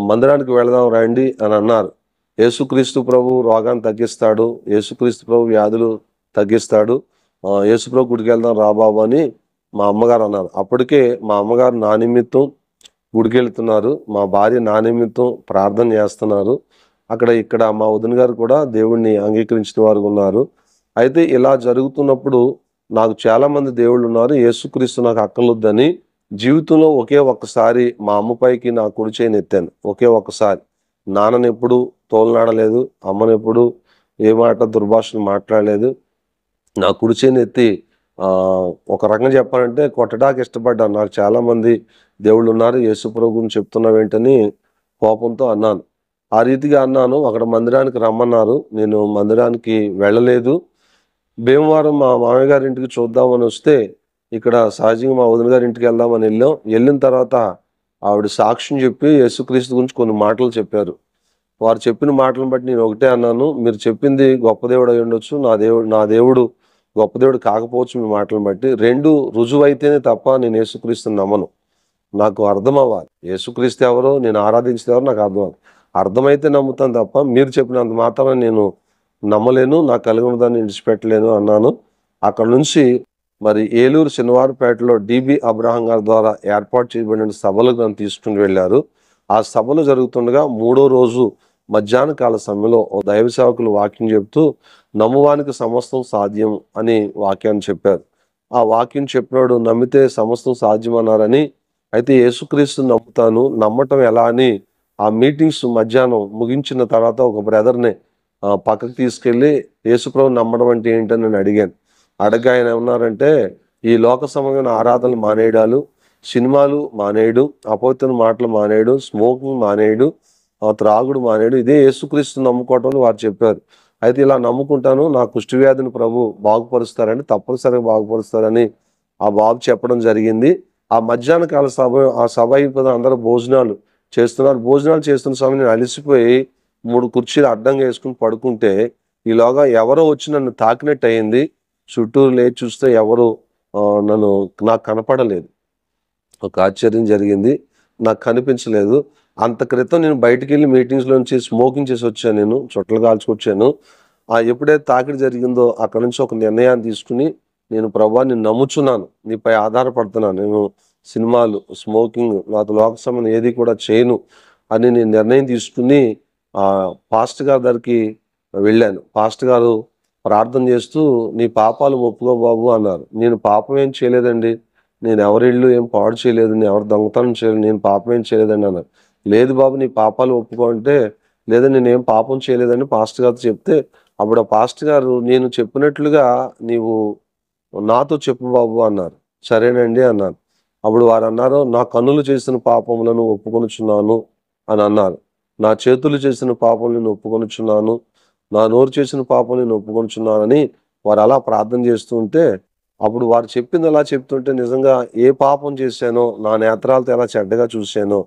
మందిరానికి వెళదాం రండి అని అన్నారు. యేసుక్రీస్తు ప్రభు రోగాన్ని తగ్గిస్తాడు, యేసుక్రీస్తు ప్రభు వ్యాధులు తగ్గిస్తాడు, యేసు ప్రభు గుడికి వెళ్దాం రాబాబు అని మా అమ్మగారు అన్నారు. అప్పటికే మా అమ్మగారు నా నిమిత్తం గుడికి వెళ్తున్నారు, మా భార్య నా నిమిత్తం ప్రార్థన చేస్తున్నారు. ఇక్కడ మా వదిన గారు కూడా దేవుణ్ణి అంగీకరించిన వారు ఉన్నారు. అయితే ఇలా జరుగుతున్నప్పుడు నాకు చాలా మంది దేవుళ్ళు ఉన్నారు, యేసుక్రీస్తు నాకు అక్కర్లొద్దని జీవితంలో ఒకే ఒక్కసారి మా అమ్మపైకి నా కుడి చేయిని ఎత్తాను. ఒకే ఒక్కసారి. నాన్నని ఎప్పుడు తోలనాడలేదు, అమ్మని ఎప్పుడు ఏ మాట దుర్భాషలు మాట్లాడలేదు. నా కుడి చేయిని ఎత్తి ఒక రకంగా చెప్పాలంటే కొట్టడానికి ఇష్టపడ్డాను. నాకు చాలా మంది దేవుళ్ళు ఉన్నారు, యేసు ప్రభు గురించి చెప్తున్నావేంటని కోపంతో అన్నాను. ఆ రీతిగా అన్నాను. అక్కడ మందిరానికి రమ్మన్నారు. నేను మందిరానికి వెళ్ళలేదు. భీమవరం మా మామయ్య గారి ఇంటికి చూద్దామని వస్తే ఇక్కడ సహజంగా మా వదిన గారి ఇంటికి వెళ్దామని వెళ్ళాం. వెళ్ళిన తర్వాత ఆవిడ సాక్ష్యం చెప్పి యేసుక్రీస్తు గురించి కొన్ని మాటలు చెప్పారు. వారు చెప్పిన మాటలను బట్టి నేను ఒకటే అన్నాను, మీరు చెప్పింది గొప్ప దేవుడు అయి ఉండొచ్చు, నా దేవుడు గొప్ప దేవుడు కాకపోవచ్చు. మీ మాటలను బట్టి రెండు రుజువైతేనే తప్ప నేను యేసుక్రీస్తుని నమ్మను. నాకు అర్థం అవ్వాలి, యేసుక్రీస్తు ఎవరో, నేను ఆరాధించేది ఎవరో నాకు అర్థం అవ్వాలి. అర్థమైతే నమ్ముతాను తప్ప మీరు చెప్పినంత మాత్రం నేను నమ్మలేను, నాకు కలిగిన దాన్ని విడిచిపెట్టలేను అన్నాను. అక్కడ నుంచి మరి ఏలూరు శనివారపేటలో డిబి అబ్రహాం గారి ద్వారా ఏర్పాటు చేయబడిన సభలకు నన్ను తీసుకుని వెళ్ళారు. ఆ సభలు జరుగుతుండగా 3వ రోజు మధ్యాహ్న కాల సమయంలో ఓ దైవ సేవకులు వాక్యం చెప్తూ నమ్మువానికి సమస్తం సాధ్యం అని వాక్యాన్ని చెప్పారు. ఆ వాక్యం చెప్పినాడు నమ్మితే సమస్తం సాధ్యం అన్నారని. అయితే యేసుక్రీస్తు నమ్ముతాను, నమ్మటం ఎలా అని ఆ మీటింగ్స్ మధ్యాహ్నం ముగించిన తర్వాత ఒక బ్రదర్ని పక్కకు తీసుకెళ్ళి యేసుప్రభు నమ్మడం అంటే ఏంటని నేను అడిగాను. అడగగా ఆయన ఏమన్నారంటే, ఈ లోక సంబంధమైన ఆరాధనలు మానేయడాలు, సినిమాలు మానేయడు, అపవిత్ర మాటలు మానేయడు, స్మోకింగ్ మానేయడు, త్రాగుడు మానేయడు, ఇదే యేసుక్రీస్తు నమ్ముకోవటం అని వారు చెప్పారు. అయితే ఇలా నమ్ముకుంటాను, నా కుష్ఠవ్యాధిని ప్రభు బాగుపరుస్తారని, తప్పనిసరిగా బాగుపరుస్తారని ఆ బాబు చెప్పడం జరిగింది. ఆ మధ్యాహ్న కాల సభ అయిపోతే అందరూ భోజనాలు చేస్తున్నారు. భోజనాలు చేస్తున్న సమయం నేను అలసిపోయి 3 కుర్చీలు అడ్డంగా వేసుకుని పడుకుంటే ఈలోగా ఎవరో వచ్చి నన్ను తాకినట్టు అయింది. చుట్టూరు లేచి చూస్తే ఎవరు నాకు కనపడలేదు. ఒక ఆశ్చర్యం జరిగింది, నాకు కనిపించలేదు. అంత క్రితం నేను బయటికి వెళ్ళి మీటింగ్స్లో నుంచి స్మోకింగ్ చేసి వచ్చాను, నేను చుట్టలు కాల్చుకొచ్చాను. ఎప్పుడైతే తాకిడి జరిగిందో అక్కడ నుంచి ఒక నిర్ణయాన్ని తీసుకుని నేను ప్రభా నేను నమ్ముచున్నాను, నీపై ఆధారపడుతున్నాను, నేను సినిమాలు, స్మోకింగ్, లేకపోతే లోక సంబంధం ఏది కూడా చేయను అని నేను నిర్ణయం తీసుకుని పాస్టర్ గారి దగ్గరికి వెళ్ళాను. పాస్టర్ గారు ప్రార్థన చేస్తూ నీ పాపాలు ఒప్పుకో బాబు అన్నారు. నేను పాపం ఏం చేయలేదండి, నేను ఎవరి ఇళ్ళు ఏం పాడు చేయలేదు, నేను ఎవరు దొంగతనం చేయలేదు, నేను పాపం ఏం చేయలేదండి అన్నారు. లేదు బాబు నీ పాపాలు ఒప్పుకో అంటే, లేదా నేనేం పాపం చేయలేదని పాస్టర్ గారితో చెప్తే అప్పుడు ఆ పాస్టర్ గారు నేను చెప్పినట్లుగా నీవు నాతో చెప్పు బాబు అన్నారు. సరేనండి అన్నాను. అప్పుడు వారు అన్నారు, నా కన్నులు చేసిన పాపములను ఒప్పుకొనుచున్నాను అని అన్నారు. నా చేతులు చేసిన పాపం నేను ఒప్పుకొనుచున్నాను, నా నోరు చేసిన పాపం నేను ఒప్పుకొనుచున్నానని వారు అలా ప్రార్థన చేస్తూ ఉంటే, అప్పుడు వారు చెప్పింది అలా చెప్తుంటే నిజంగా ఏ పాపం చేశానో, నా నేత్రాలతో ఎలా చెడ్డగా చూశానో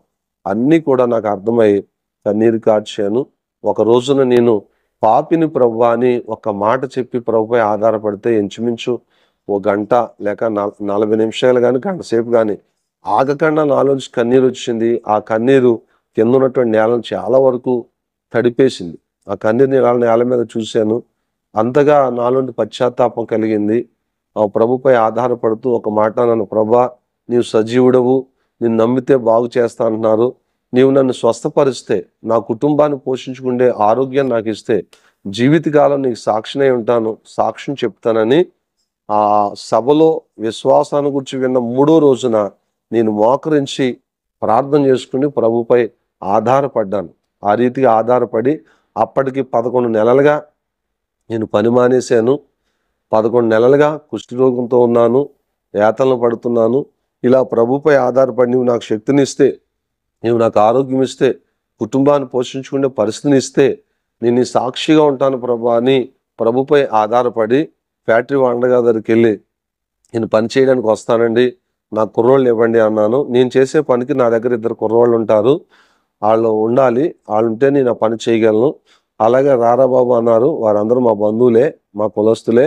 అన్నీ కూడా నాకు అర్థమై కన్నీరు కార్చాను. ఒక రోజున నేను పాపిని ప్రభువా అని ఒక మాట చెప్పి ప్రభుపై ఆధారపడితే ఇంచుమించు ఓ గంట లేక 40 నిమిషాలు కానీ గంట సేపు కానీ ఆగకుండా నాలోంచి కన్నీరు వచ్చింది. ఆ కన్నీరు కింద ఉన్నటువంటి నేలను చాలా వరకు తడిపేసింది. ఆ కన్నీరు నేల మీద చూశాను. అంతగా నాలోని పశ్చాత్తాపం కలిగింది. ఆ ప్రభుపై ఆధారపడుతూ ఒక మాట అన్నాను, ప్రభా నీవు సజీవుడవు, నేను నమ్మితే బాగు చేస్తా అంటున్నారు, నీవు నన్ను స్వస్థపరిస్తే, నా కుటుంబాన్ని పోషించుకుంటే ఆరోగ్యాన్ని నాకు ఇస్తే జీవితకాలం నీకు సాక్షినై ఉంటాను, సాక్ష్యం చెప్తానని ఆ సభలో విశ్వాసాన్ని గురించి విన్న 3వ రోజున నేను మోకరించి ప్రార్థన చేసుకుని ప్రభుపై ఆధారపడ్డాను. ఆ రీతిగా ఆధారపడి అప్పటికి 11 నెలలుగా నేను పని మానేశాను. 11 నెలలుగా కుష్ఠరోగంతో ఉన్నాను, యాతనలు పడుతున్నాను. ఇలా ప్రభుపై ఆధారపడి నీవు నాకు శక్తినిస్తే, నీవు నాకు ఆరోగ్యం ఇస్తే, కుటుంబాన్ని పోషించుకునే పరిస్థితిని ఇస్తే నేను నీ సాక్షిగా ఉంటాను ప్రభా అని ప్రభుపై ఆధారపడి ఫ్యాక్టరీ వాండగా దగ్గరికి వెళ్ళి నేను పని చేయడానికి వస్తానండి, నాకు కుర్రోళ్ళు ఇవ్వండి అన్నాను. నేను చేసే పనికి నా దగ్గర 2 కుర్రోళ్ళు ఉంటారు, వాళ్ళు ఉండాలి, వాళ్ళు ఉంటే నేను ఆ పని చేయగలను. అలాగే రారా బాబు అన్నారు. వారందరూ మా బంధువులే, మా కులస్తులే.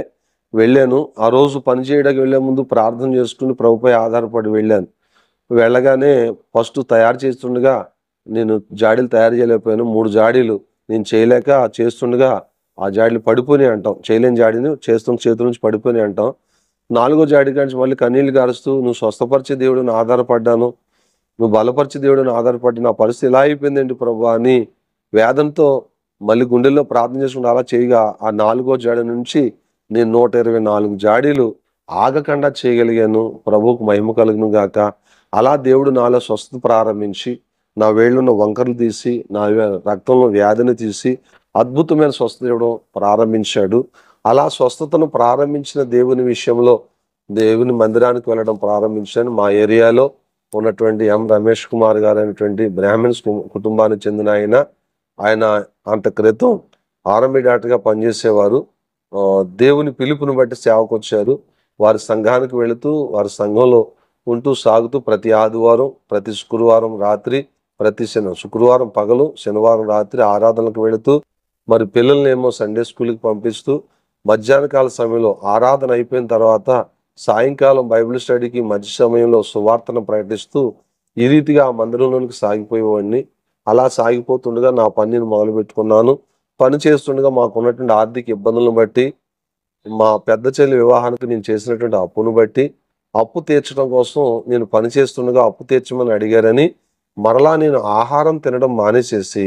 వెళ్ళాను. ఆ రోజు పని చేయడానికి వెళ్ళే ముందు ప్రార్థన చేసుకుని ప్రభుపై ఆధారపడి వెళ్ళాను. వెళ్ళగానే ఫస్ట్ తయారు చేస్తుండగా నేను జాడీలు తయారు చేయలేకపోయాను. 3 జాడీలు నేను చేయలేక చేస్తుండగా ఆ జాడీలు పడిపోయి అంటాం, చేయలేని జాడీని చేస్తున్న చేతుల నుంచి పడిపోయి అంటాం. 4వ జాడీ కాంచి మళ్ళీ కన్నీళ్ళు గారుస్తూ నువ్వు స్వస్థపరిచే దేవుడిని ఆధారపడ్డాను, నువ్వు బలపరిచే దేవుడిని ఆధారపడి నా పరిస్థితి ఇలా అయిపోయిందండి ప్రభు అని వేదంతో మళ్ళీ గుండెల్లో ప్రార్థన చేసుకుంటూ అలా చేయగా ఆ 4వ జాడి నుంచి నేను 124 జాడీలు ఆగకుండా చేయగలిగాను. ప్రభువుకు మహిమ కలుగును గాక. అలా దేవుడు నాలో స్వస్థత ప్రారంభించి నా వేళ్ళున్న వంకరలు తీసి నా రక్తంలో వ్యాధిని తీసి అద్భుతమైన స్వస్థత ఇవ్వడం ప్రారంభించాడు. అలా స్వస్థతను ప్రారంభించిన దేవుని విషయంలో దేవుని మందిరానికి వెళ్ళడం ప్రారంభించాను. మా ఏరియాలో ఉన్నటువంటి ఎం రమేష్ కుమార్ గారు అనేటువంటి బ్రాహ్మణ్స్ కుటుంబానికి చెందిన ఆయన అంత క్రితం ఆర్మీ డాక్టర్గా పనిచేసేవారు. దేవుని పిలుపుని బట్టి సేవకు వచ్చారు. వారి సంఘానికి వెళుతూ వారి సంఘంలో ఉంటూ సాగుతూ ప్రతి ఆదివారం, ప్రతి శుక్రవారం రాత్రి, ప్రతి శుక్రవారం పగలు, శనివారం రాత్రి ఆరాధనలకు వెళుతూ మరి పిల్లల్నేమో సండే స్కూల్కి పంపిస్తూ మధ్యాహ్న కాల సమయంలో ఆరాధన అయిపోయిన తర్వాత సాయంకాలం బైబిల్ స్టడీకి మధ్య సమయంలో సువార్తను ప్రకటిస్తూ ఈ రీతిగా ఆ మందిరంలోనికి సాగిపోయేవాడిని. అలా సాగిపోతుండగా నా పనిని మొదలు పెట్టుకున్నాను. పని చేస్తుండగా మాకున్నటువంటి ఆర్థిక ఇబ్బందులను బట్టి మా పెద్ద చెల్లి వివాహానికి నేను చేసినటువంటి అప్పును బట్టి అప్పు తీర్చడం కోసం నేను పని చేస్తుండగా అప్పు తీర్చమని అడిగారని మరలా నేను ఆహారం తినడం మానేసేసి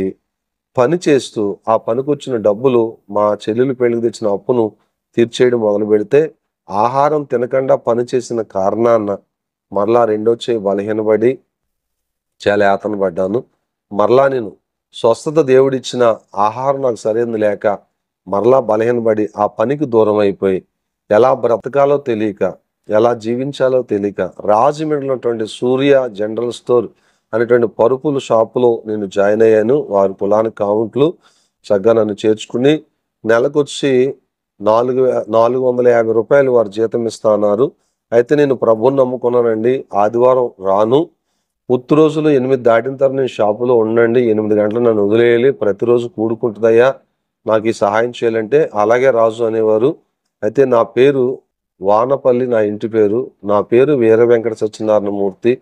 పని చేస్తూ ఆ పనికి వచ్చిన డబ్బులు మా చెల్లెలు పెళ్లికి తెచ్చిన అప్పును తీర్చేయడం మొదలు పెడితే ఆహారం తినకుండా పని చేసిన కారణాన మరలా రెండో చేయి బలహీనపడి చాలా యాతన పడ్డాను. మరలా నేను స్వస్థత దేవుడిచ్చిన ఆహారం నాకు సరైనది లేక మరలా బలహీనపడి ఆ పనికి దూరం అయిపోయి ఎలా బ్రతకాలో తెలియక ఎలా జీవించాలో తెలియక రాజమండ్రిలోటువంటి సూర్య జనరల్ స్టోర్ అనేటువంటి పరుపుల షాపులో నేను జాయిన్ అయ్యాను. వారి కులానికి కావుంట్లు చక్కగా నన్ను చేర్చుకుని నెలకొచ్చి 450 రూపాయలు వారు జీతం ఇస్తా అన్నారు. అయితే నేను ప్రభువుని నమ్ముకున్నానండి. ఆదివారం రాను, ఉత్తు రోజులు 8 దాటిన తర్వాత నేను షాపులో ఉండండి, 8 గంటలు నన్ను వదిలేయాలి, ప్రతిరోజు కూడుకుంటుందయ్యా, నాకు ఈ సహాయం చేయాలంటే అలాగే రాజు అనేవారు. అయితే నా పేరు వానపల్లి, నా ఇంటి పేరు. నా పేరు వీర వెంకట సత్యనారాయణమూర్తి.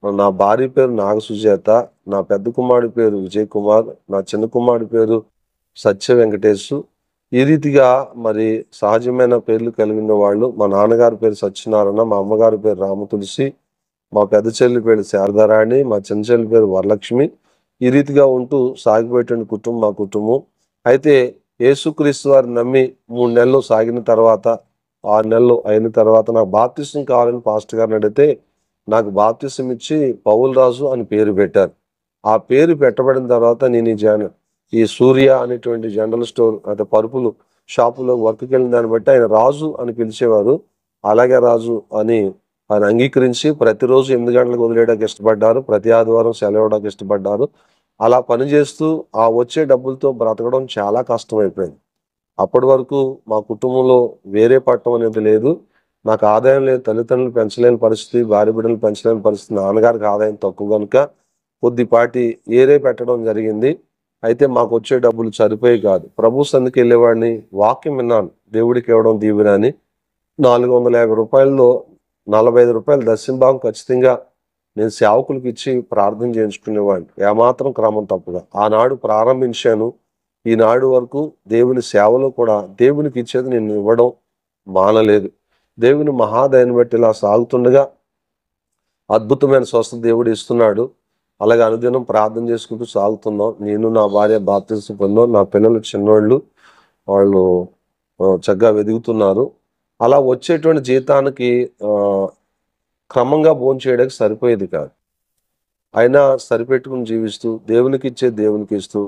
నా భార్య పేరు నాగసుజాత. నా పెద్ద కుమారుడి పేరు విజయ్ కుమార్. నా చిన్న కుమారుడి పేరు సత్య వెంకటేశు. ఈ రీతిగా మరి సహజమైన పేర్లు కలిగిన వాళ్ళు. మా నాన్నగారి పేరు సత్యనారాయణ, మా అమ్మగారి పేరు రామతులసి, మా పెద్ద చెల్లి పేరు శారదారాణి, మా చిన్న చెల్లి పేరు వరలక్ష్మి. ఈ రీతిగా ఉంటూ సాగిపోయేటువంటి కుటుంబం మా కుటుంబం. అయితే యేసుక్రీస్తు వారిని నమ్మి 3 నెలలు సాగిన తర్వాత 6 నెలలు అయిన తర్వాత నాకు బాప్తిసం కావాలని పాస్టర్ గారిని అడిగితే నాకు బాప్తిసం ఇచ్చి పౌల్ రాజు అని పేరు పెట్టారు. ఆ పేరు పెట్టబడిన తర్వాత నేను ఈ సూర్య అనేటువంటి జనరల్ స్టోర్ అంటే పరుపులు షాపులో వర్క్కి వెళ్ళిన దాన్ని బట్టి ఆయన రాజు అని పిలిచేవారు. అలాగే రాజు అని ఆయన అంగీకరించి ప్రతిరోజు 8 గంటలకు వదిలేయడానికి ఇష్టపడ్డారు. ప్రతి ఆదివారం సెలవు ఇవ్వడానికి ఇష్టపడ్డారు. అలా పనిచేస్తూ ఆ వచ్చే డబ్బులతో బ్రతకడం చాలా కష్టమైపోయింది. అప్పటి వరకు మా కుటుంబంలో వేరే పట్టణం అనేది లేదు. నాకు ఆదాయం లేదు, తల్లిదండ్రులు పెంచలేని పరిస్థితి, భార్య బిడ్డలు పెంచలేని పరిస్థితి, నాన్నగారికి ఆదాయం తక్కువ కనుక కొద్దిపాటి ఏరే పెట్టడం జరిగింది. అయితే మాకు వచ్చే డబ్బులు సరిపోయి కాదు. ప్రభు సందుకి వెళ్ళేవాడిని, వాక్యం విన్నాను, దేవుడికి ఇవ్వడం దీవెన అని. 450 రూపాయల్లో 45 రూపాయలు దశంభాగం ఖచ్చితంగా నేను సేవకులకు ఇచ్చి ప్రార్థన చేయించుకునేవాడిని, ఏమాత్రం క్రమం తప్పుగా. ఆనాడు ప్రారంభించాను. ఈనాడు వరకు దేవుని సేవలో కూడా దేవునికి ఇచ్చేది నేను ఇవ్వడం మానలేదు. దేవుని మహాదయని బట్టి ఇలా సాగుతుండగా అద్భుతమైన స్వస్థత దేవుడు ఇస్తున్నాడు. అలాగే అనుదినం ప్రార్థన చేసుకుంటూ సాగుతున్నాం. నేను నా భార్య బాప్తిసం పొందాం. నా పిల్లలు చిన్నోళ్ళు, వాళ్ళు చక్కగా వెదుగుతున్నారు. అలా వచ్చేటువంటి జీతానికి క్రమంగా భోజనం చేయడానికి సరిపోయేది కాదు. అయినా సరిపెట్టుకుని జీవిస్తూ దేవునికి ఇచ్చే దేవునికి ఇస్తూ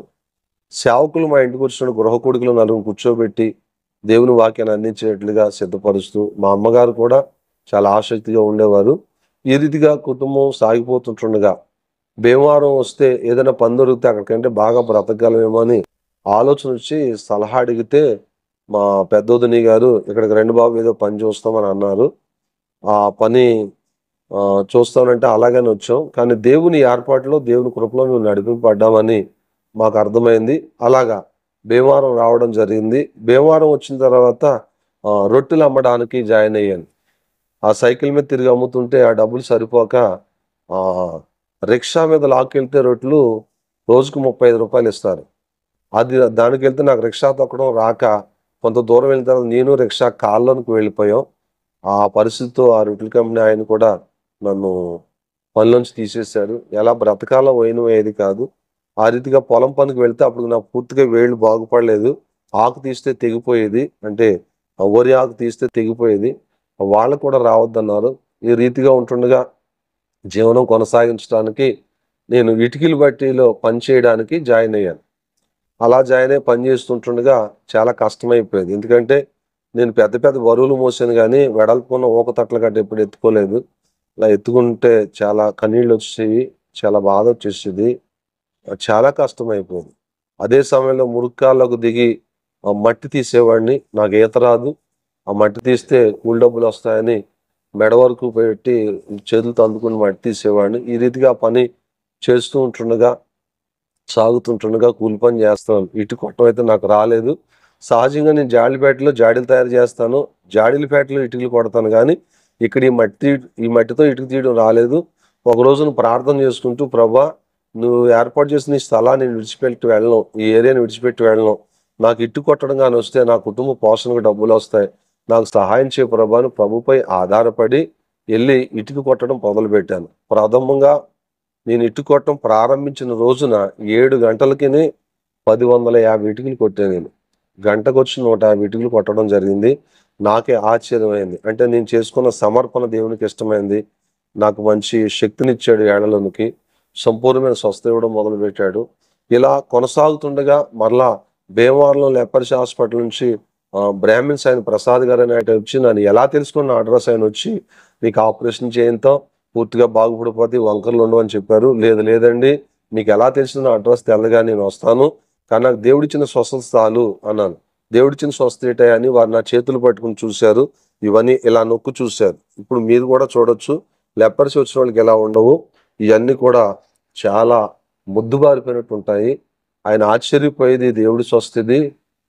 సేవకులు మా ఇంటికి వచ్చిన గృహ కొడుకులు నలుగురు కూర్చోబెట్టి దేవుని వాక్యాన్ని అందించేట్లుగా సిద్ధపరుస్తూ మా అమ్మగారు కూడా చాలా ఆసక్తిగా ఉండేవారు. ఈ రీతిగా కుటుంబం సాగిపోతుంటుండగా భీమవరం వస్తే ఏదైనా పని దొరికితే అక్కడికంటే బాగా బ్రతకగలమేమో అని ఆలోచన వచ్చి సలహా అడిగితే మా పెద్దోదిని గారు ఇక్కడికి రెండు బాబు ఏదో పని చూస్తామని అన్నారు. ఆ పని చూస్తానంటే అలాగని వచ్చాం. కానీ దేవుని ఏర్పాటులో దేవుని కృపలో మేము నడిపింపబడ్డామని మాకు అర్థమైంది. అలాగా భీమవరం రావడం జరిగింది. భీమవరం వచ్చిన తర్వాత రొట్టెలు అమ్మడానికి జాయిన్ అయ్యాను. ఆ సైకిల్ మీద తిరిగి అమ్ముతుంటే ఆ డబ్బులు సరిపోక రిక్షా మీద లాక్కెళ్తే రొట్టెలు రోజుకు 35 రూపాయలు ఇస్తారు. దానికి వెళ్తే నాకు రిక్షా తొక్కడం రాక కొంత దూరం వెళ్ళిన తర్వాత నేను రిక్షా కాల్లోనికి వెళ్ళిపోయాం. ఆ పరిస్థితితో ఆ రొట్టెల కంపెనీ ఆయన కూడా నన్ను పనిలోంచి తీసేశాడు. ఎలా బ్రతకాలో పోయేది కాదు. ఆ రీతిగా పొలం పనికి వెళ్తే అప్పుడు నాకు పూర్తిగా వేళ్ళు బాగుపడలేదు. ఆకు తీస్తే తెగిపోయేది. అంటే వరి ఆకు తీస్తే తెగిపోయేది. వాళ్ళు కూడా రావద్దన్నారు. ఈ రీతిగా ఉంటుండగా జీవనం కొనసాగించడానికి నేను ఇటికల బట్టీలో పని చేయడానికి జాయిన్ అయ్యాను. అలా జాయిన్ అయ్యి పని చేస్తుంటుండగా చాలా కష్టమైపోయేది. ఎందుకంటే నేను పెద్ద పెద్ద బరువులు మోసాను గానీ వెడల్పున్న ఊక తట్ల గట్ట ఎప్పుడు ఎత్తుకోలేదు. ఇలా ఎత్తుకుంటే చాలా కన్నీళ్ళు వచ్చేవి. చాలా బాధ వచ్చేసేది. చాలా కష్టమైపోయింది. అదే సమయంలో మురుక్కాళ్ళకు దిగి మట్టి తీసేవాడిని. నాకు ఈత రాదు. ఆ మట్టి తీస్తే కూలి డబ్బులు వస్తాయని మెడ వరకు పెట్టి చేతులతో అందుకుని మట్టి తీసేవాడిని. ఈ రీతిగా ఆ పని చేస్తూ ఉంటుండగా, సాగుతుంటుండగా కూలి పని చేస్తాను. ఇటుక కొట్టడం అయితే నాకు రాలేదు. సహజంగా నేను జాడిపేటలో జాడీలు తయారు చేస్తాను. జాడీలపేటలో ఇటుకలు కొడతాను గానీ, ఇక్కడ ఈ మట్టితో ఇటుక తీయడం రాలేదు. ఒక రోజున ప్రార్థన చేసుకుంటూ, ప్రభా నువ్వు ఏర్పాటు చేసిన ఈ స్థలాన్ని నేను విడిచిపెట్టి వెళ్ళను. ఈ ఏరియాని విడిచిపెట్టి వెళ్ళను. నాకు ఇటుక కొట్టడం గాని వస్తే నా కుటుంబ పోషణకు డబ్బులు వస్తాయి. నాకు సహాయం చేయ ప్రభా అని ప్రభుపై ఆధారపడి వెళ్ళి ఇటుక కొట్టడం మొదలుపెట్టాను. ప్రథమంగా నేను ఇటుక కొట్టడం ప్రారంభించిన రోజున 7 గంటలకినే 150 ఇటుకలు కొట్టాను నేను. గంటకొచ్చి 150 ఇటుకలు కొట్టడం జరిగింది. నాకే ఆశ్చర్యమైంది. అంటే నేను చేసుకున్న సమర్పణ దేవునికి ఇష్టమైంది. నాకు మంచి శక్తినిచ్చాడు ఏడలోనికి. సంపూర్ణమైన స్వస్థత ఇవ్వడం మొదలుపెట్టాడు. ఇలా కొనసాగుతుండగా మరలా భీమవరంలో లెపర్సీ హాస్పిటల్ నుంచి బ్రాహ్మిన్స్ ఆయన ప్రసాద్ గారు అని ఆయన వచ్చి నన్ను ఎలా తెలుసుకున్న అడ్రస్ ఆయన వచ్చి నీకు ఆపరేషన్ చేయంతో పూర్తిగా బాగుపడిపోతే వంకర్లు ఉండవు అని చెప్పారు. లేదండి మీకు ఎలా తెలిసిన అడ్రస్ తెల్లగా నేను వస్తాను, కానీ నాకు దేవుడిచ్చిన స్వస్థత చాలు అన్నాను. దేవుడిచ్చిన స్వస్థత ఏంటయ్యా అని వారు నా చేతులు పట్టుకుని చూశారు. ఇవన్నీ ఇలా నొక్కు చూశారు. ఇప్పుడు మీరు కూడా చూడొచ్చు లెపర్సీ వచ్చిన వాళ్ళకి ఎలా ఉండవు. ఇవన్నీ కూడా చాలా ముద్దుబారిపోయినట్టు ఉంటాయి. ఆయన ఆశ్చర్యపోయేది దేవుడి స్వస్థది,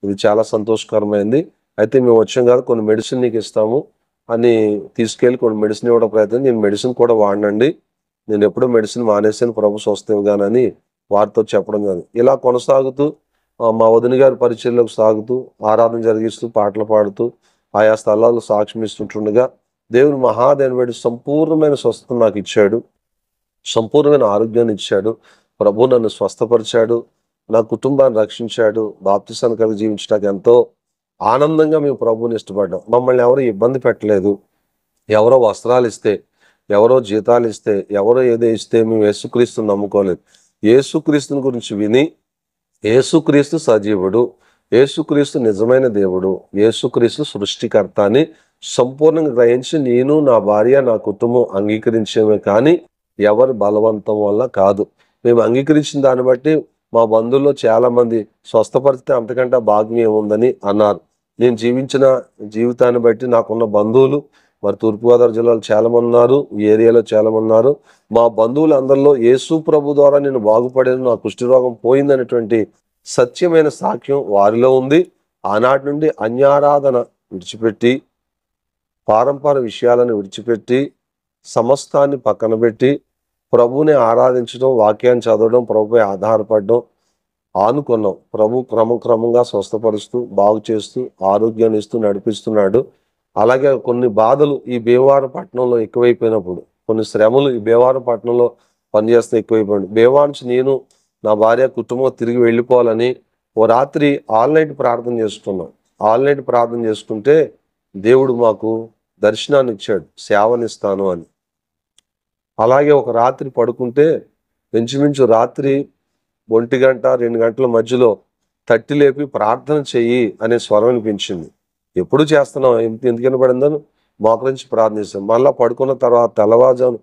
ఇది చాలా సంతోషకరమైంది. అయితే మేము వచ్చాం కాదు, కొన్ని మెడిసిన్ నీకు ఇస్తాము అని తీసుకెళ్ళి కొన్ని మెడిసిన్ ఇవ్వడం ప్రయత్నం. నేను మెడిసిన్ కూడా వాడినండి, నేను ఎప్పుడూ మెడిసిన్ మానేసాను ప్రభు స్వస్థ ఇవ్వగానని వారితో చెప్పడం కాదు. ఇలా కొనసాగుతూ మా వదిన గారి పరిచయంలోకి సాగుతూ ఆరాధన జరిగిస్తూ పాటలు పాడుతూ ఆయా స్థలాల్లో సాక్ష్యం ఇస్తుంటుండగా దేవుని మహాదేవుని బట్టి సంపూర్ణమైన స్వస్థత నాకు ఇచ్చాడు. సంపూర్ణమైన ఆరోగ్యాన్ని ఇచ్చాడు. ప్రభు నన్ను స్వస్థపరిచాడు. నా కుటుంబాన్ని రక్షించాడు. బాప్తిసాన్ని కలిగి జీవించడానికి ఎంతో ఆనందంగా మేము ప్రభువుని ఇష్టపడ్డాం. మమ్మల్ని ఎవరు ఇబ్బంది పెట్టలేదు. ఎవరో వస్త్రాలు ఇస్తే, ఎవరో జీతాలు ఇస్తే, ఎవరో ఏదో ఇస్తే మేము యేసుక్రీస్తుని నమ్ముకోలేదు. యేసుక్రీస్తుని గురించి విని యేసుక్రీస్తు సజీవుడు, యేసుక్రీస్తు నిజమైన దేవుడు, యేసుక్రీస్తు సృష్టికర్త అని సంపూర్ణంగా గ్రహించి నేను, నా భార్య, నా కుటుంబం అంగీకరించేమే కానీ ఎవరి బలవంతం వల్ల కాదు. మేము అంగీకరించిన దాన్ని బట్టి మా బంధువుల్లో చాలా మంది స్వస్థపరిస్తే అంతకంటే భాగ్యం ఏముందని అన్నారు. నేను జీవించిన జీవితాన్ని బట్టి నాకున్న బంధువులు మరి తూర్పుగోదావరి జిల్లాలో చాలా మంది ఉన్నారు, ఈ ఏరియాలో చాలా మంది ఉన్నారు. మా బంధువులు అందరిలో యేసు ప్రభు ద్వారా నేను బాగుపడాను, నా కుష్ఠరోగం పోయిందనేటువంటి సత్యమైన సాక్ష్యం వారిలో ఉంది. ఆనాటి నుండి అన్యారాధన విడిచిపెట్టి, పారంపర్య విషయాలను విడిచిపెట్టి, సమస్తాన్ని పక్కన పెట్టి ప్రభువుని ఆరాధించడం, వాక్యాన్ని చదవడం, ప్రభుపై ఆధారపడడం ఆనుకున్నాం. ప్రభు క్రమంగా స్వస్థపరుస్తూ, బాగు చేస్తూ, ఆరోగ్యాన్ని ఇస్తూ నడిపిస్తున్నాడు. అలాగే కొన్ని బాధలు ఈ భీమవరం పట్టణంలో ఎక్కువైపోయినప్పుడు, కొన్ని శ్రమలు ఈ భీమవరం పట్టణంలో పనిచేస్తే ఎక్కువైపోయింది. భీమవరం నుంచి నేను, నా భార్య, కుటుంబం తిరిగి వెళ్ళిపోవాలని ఓ రాత్రి ఆల్ నైట్ ప్రార్థన చేసుకున్నాం. ఆల్ నైట్ ప్రార్థన చేసుకుంటే దేవుడు మాకు దర్శనాన్ని ఇచ్చాడు, సేవనిస్తాను అని. అలాగే ఒక రాత్రి పడుకుంటే ఇంచుమించు రాత్రి 1 గంట 2 గంటల మధ్యలో తట్టి లేపి ప్రార్థన చెయ్యి అనే స్వరం వినిపించింది. ఎప్పుడు చేస్తున్నాం, ఎందుకు వినపడిందని మోకరించి ప్రార్థిస్తాం. మళ్ళా పడుకున్న తర్వాత తెల్లవారుజాము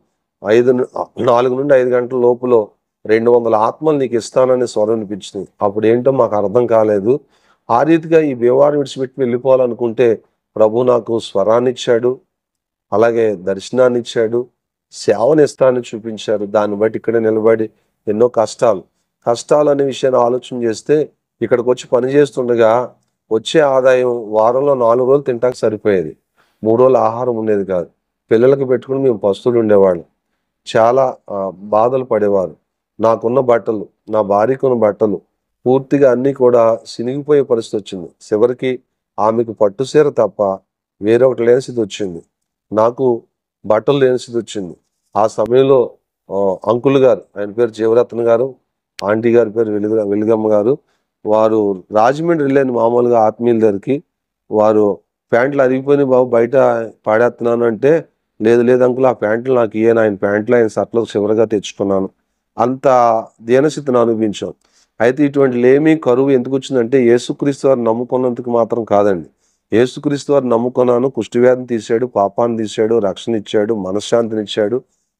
4 నుండి 5 గంటల లోపులో 200 ఆత్మలు నీకు ఇస్తానని స్వరం వినిపించింది. అప్పుడు ఏంటో మాకు అర్థం కాలేదు. ఆ రీతిగా ఈ భీమవరం విడిచిపెట్టి వెళ్ళిపోవాలనుకుంటే ప్రభు నాకు స్వరాన్ని ఇచ్చాడు, అలాగే దర్శనాన్ని ఇచ్చాడు, సేవనిస్తానని చూపించారు. దాన్ని బట్టి ఇక్కడ నిలబడి ఎన్నో కష్టాలు అనే విషయాన్ని ఆలోచన చేస్తే ఇక్కడికి వచ్చి పని చేస్తుండగా వచ్చే ఆదాయం వారంలో 4 రోజులు తింటానికి సరిపోయేది. 3 రోజులు ఆహారం ఉండేది కాదు. పిల్లలకి పెట్టుకుని మేము పస్తులు ఉండేవాళ్ళం. చాలా బాధలు పడేవారు. నాకున్న బట్టలు, నా భార్యకున్న బట్టలు పూర్తిగా అన్నీ కూడా సినిగిపోయే పరిస్థితి వచ్చింది. చివరికి ఆమెకు పట్టుసీర తప్ప వేరొకటి లేని స్థితి వచ్చింది. నాకు బట్టలు లేని స్థితి వచ్చింది. ఆ సమయంలో అంకుల్ గారు, ఆయన పేరు జీవరత్న గారు, ఆంటీ గారి పేరు వెలుగమ్మ గారు. వారు రాజమండ్రి వెళ్ళాను మామూలుగా ఆత్మీయుల దగ్గరికి. వారు ప్యాంట్లు అరిగిపోయినాయి బాబు, బయట పాడేస్తున్నాను అంటే, లేదు లేదు అంకుల్, ఆ ప్యాంట్లు నాకు ఇయ్యను, ఆయన ప్యాంట్లు ఆయన షర్ట్లు చివరిగా తెచ్చుకున్నాను. అంత దీనస్థితిని అనుభవించాం. అయితే ఇటువంటి లేమి కరువు ఎందుకు వచ్చిందంటే యేసుక్రీస్తు వారు నమ్ముకున్నందుకు మాత్రం కాదండి. యేసుక్రీస్తు వారు నమ్ముకున్నాను, కుష్టివ్యాధిని తీశాడు, పాపాన్ని తీశాడు, రక్షణ ఇచ్చాడు, మనశ్శాంతిని ఇచ్చాడు,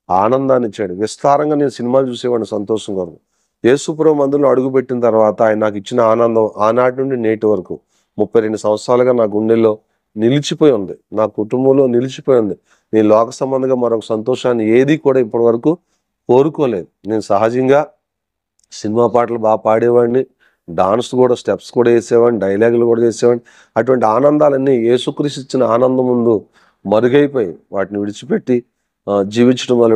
ఆనందాన్ని ఇచ్చాడు. విస్తారంగా నేను సినిమాలు చూసేవాడిని సంతోషం కొరకు. యేసుప్రభు మందులో అడుగుపెట్టిన తర్వాత ఆయన నాకు ఇచ్చిన ఆనందం ఆనాటి నుండి నేటి వరకు 32 సంవత్సరాలుగా నా గుండెల్లో నిలిచిపోయి ఉంది, నా కుటుంబంలో నిలిచిపోయి ఉంది. నేను లోక సంబంధంగా మరొక సంతోషాన్ని ఏది కూడా ఇప్పటి వరకు కోరుకోలేదు. నేను సహజంగా సినిమా పాటలు బాగా పాడేవాడిని, డాన్స్ కూడా, స్టెప్స్ కూడా వేసేవాడిని, డైలాగులు కూడా చేసేవాడిని. అటువంటి ఆనందాలన్నీ యేసుక్రీస్తు ఇచ్చిన ఆనందం ముందు మరుగైపోయి వాటిని విడిచిపెట్టి జీవించడం వల్ల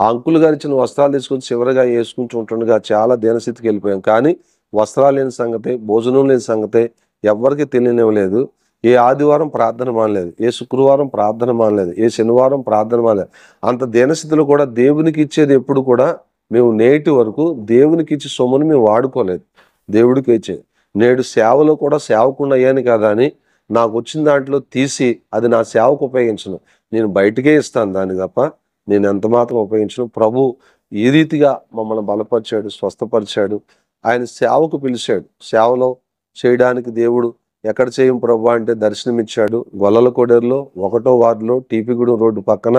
ఆ అంకుల్ గారు ఇచ్చిన వస్త్రాలు తీసుకొని చివరిగా వేసుకుంటూ ఉంటుండగా చాలా దీనస్థితికి వెళ్ళిపోయాం. కానీ వస్త్రాలు లేని సంగతే, భోజనం లేని సంగతే ఎవరికి తెలియనివ్వలేదు. ఏ ఆదివారం ప్రార్థన మానలేదు, ఏ శుక్రవారం ప్రార్థన మానలేదు, ఏ శనివారం ప్రార్థన మానలేదు. అంత దీనస్థితిలో కూడా దేవునికి ఇచ్చేది ఎప్పుడు కూడా మేము నేటి వరకు దేవునికి ఇచ్చి సొమ్ముని మేము వాడుకోలేదు, దేవుడికి ఇచ్చేది. నేడు సేవలో కూడా సేవకుండా అయ్యాను కదా అని నాకు వచ్చిన దాంట్లో తీసి అది నా సేవకు ఉపయోగించను, నేను బయటకే ఇస్తాను దాన్ని తప్ప నేను ఎంత మాత్రం ఉపయోగించను. ప్రభు ఈ రీతిగా మమ్మల్ని బలపరిచాడు, స్వస్థపరిచాడు, ఆయన సేవకు పిలిచాడు. సేవలో చేయడానికి దేవుడు ఎక్కడ చేయం ప్రభు అంటే దర్శనమిచ్చాడు. గొల్లల కోడేరులో 1వ వార్డులో టీపీగూడెం రోడ్డు పక్కన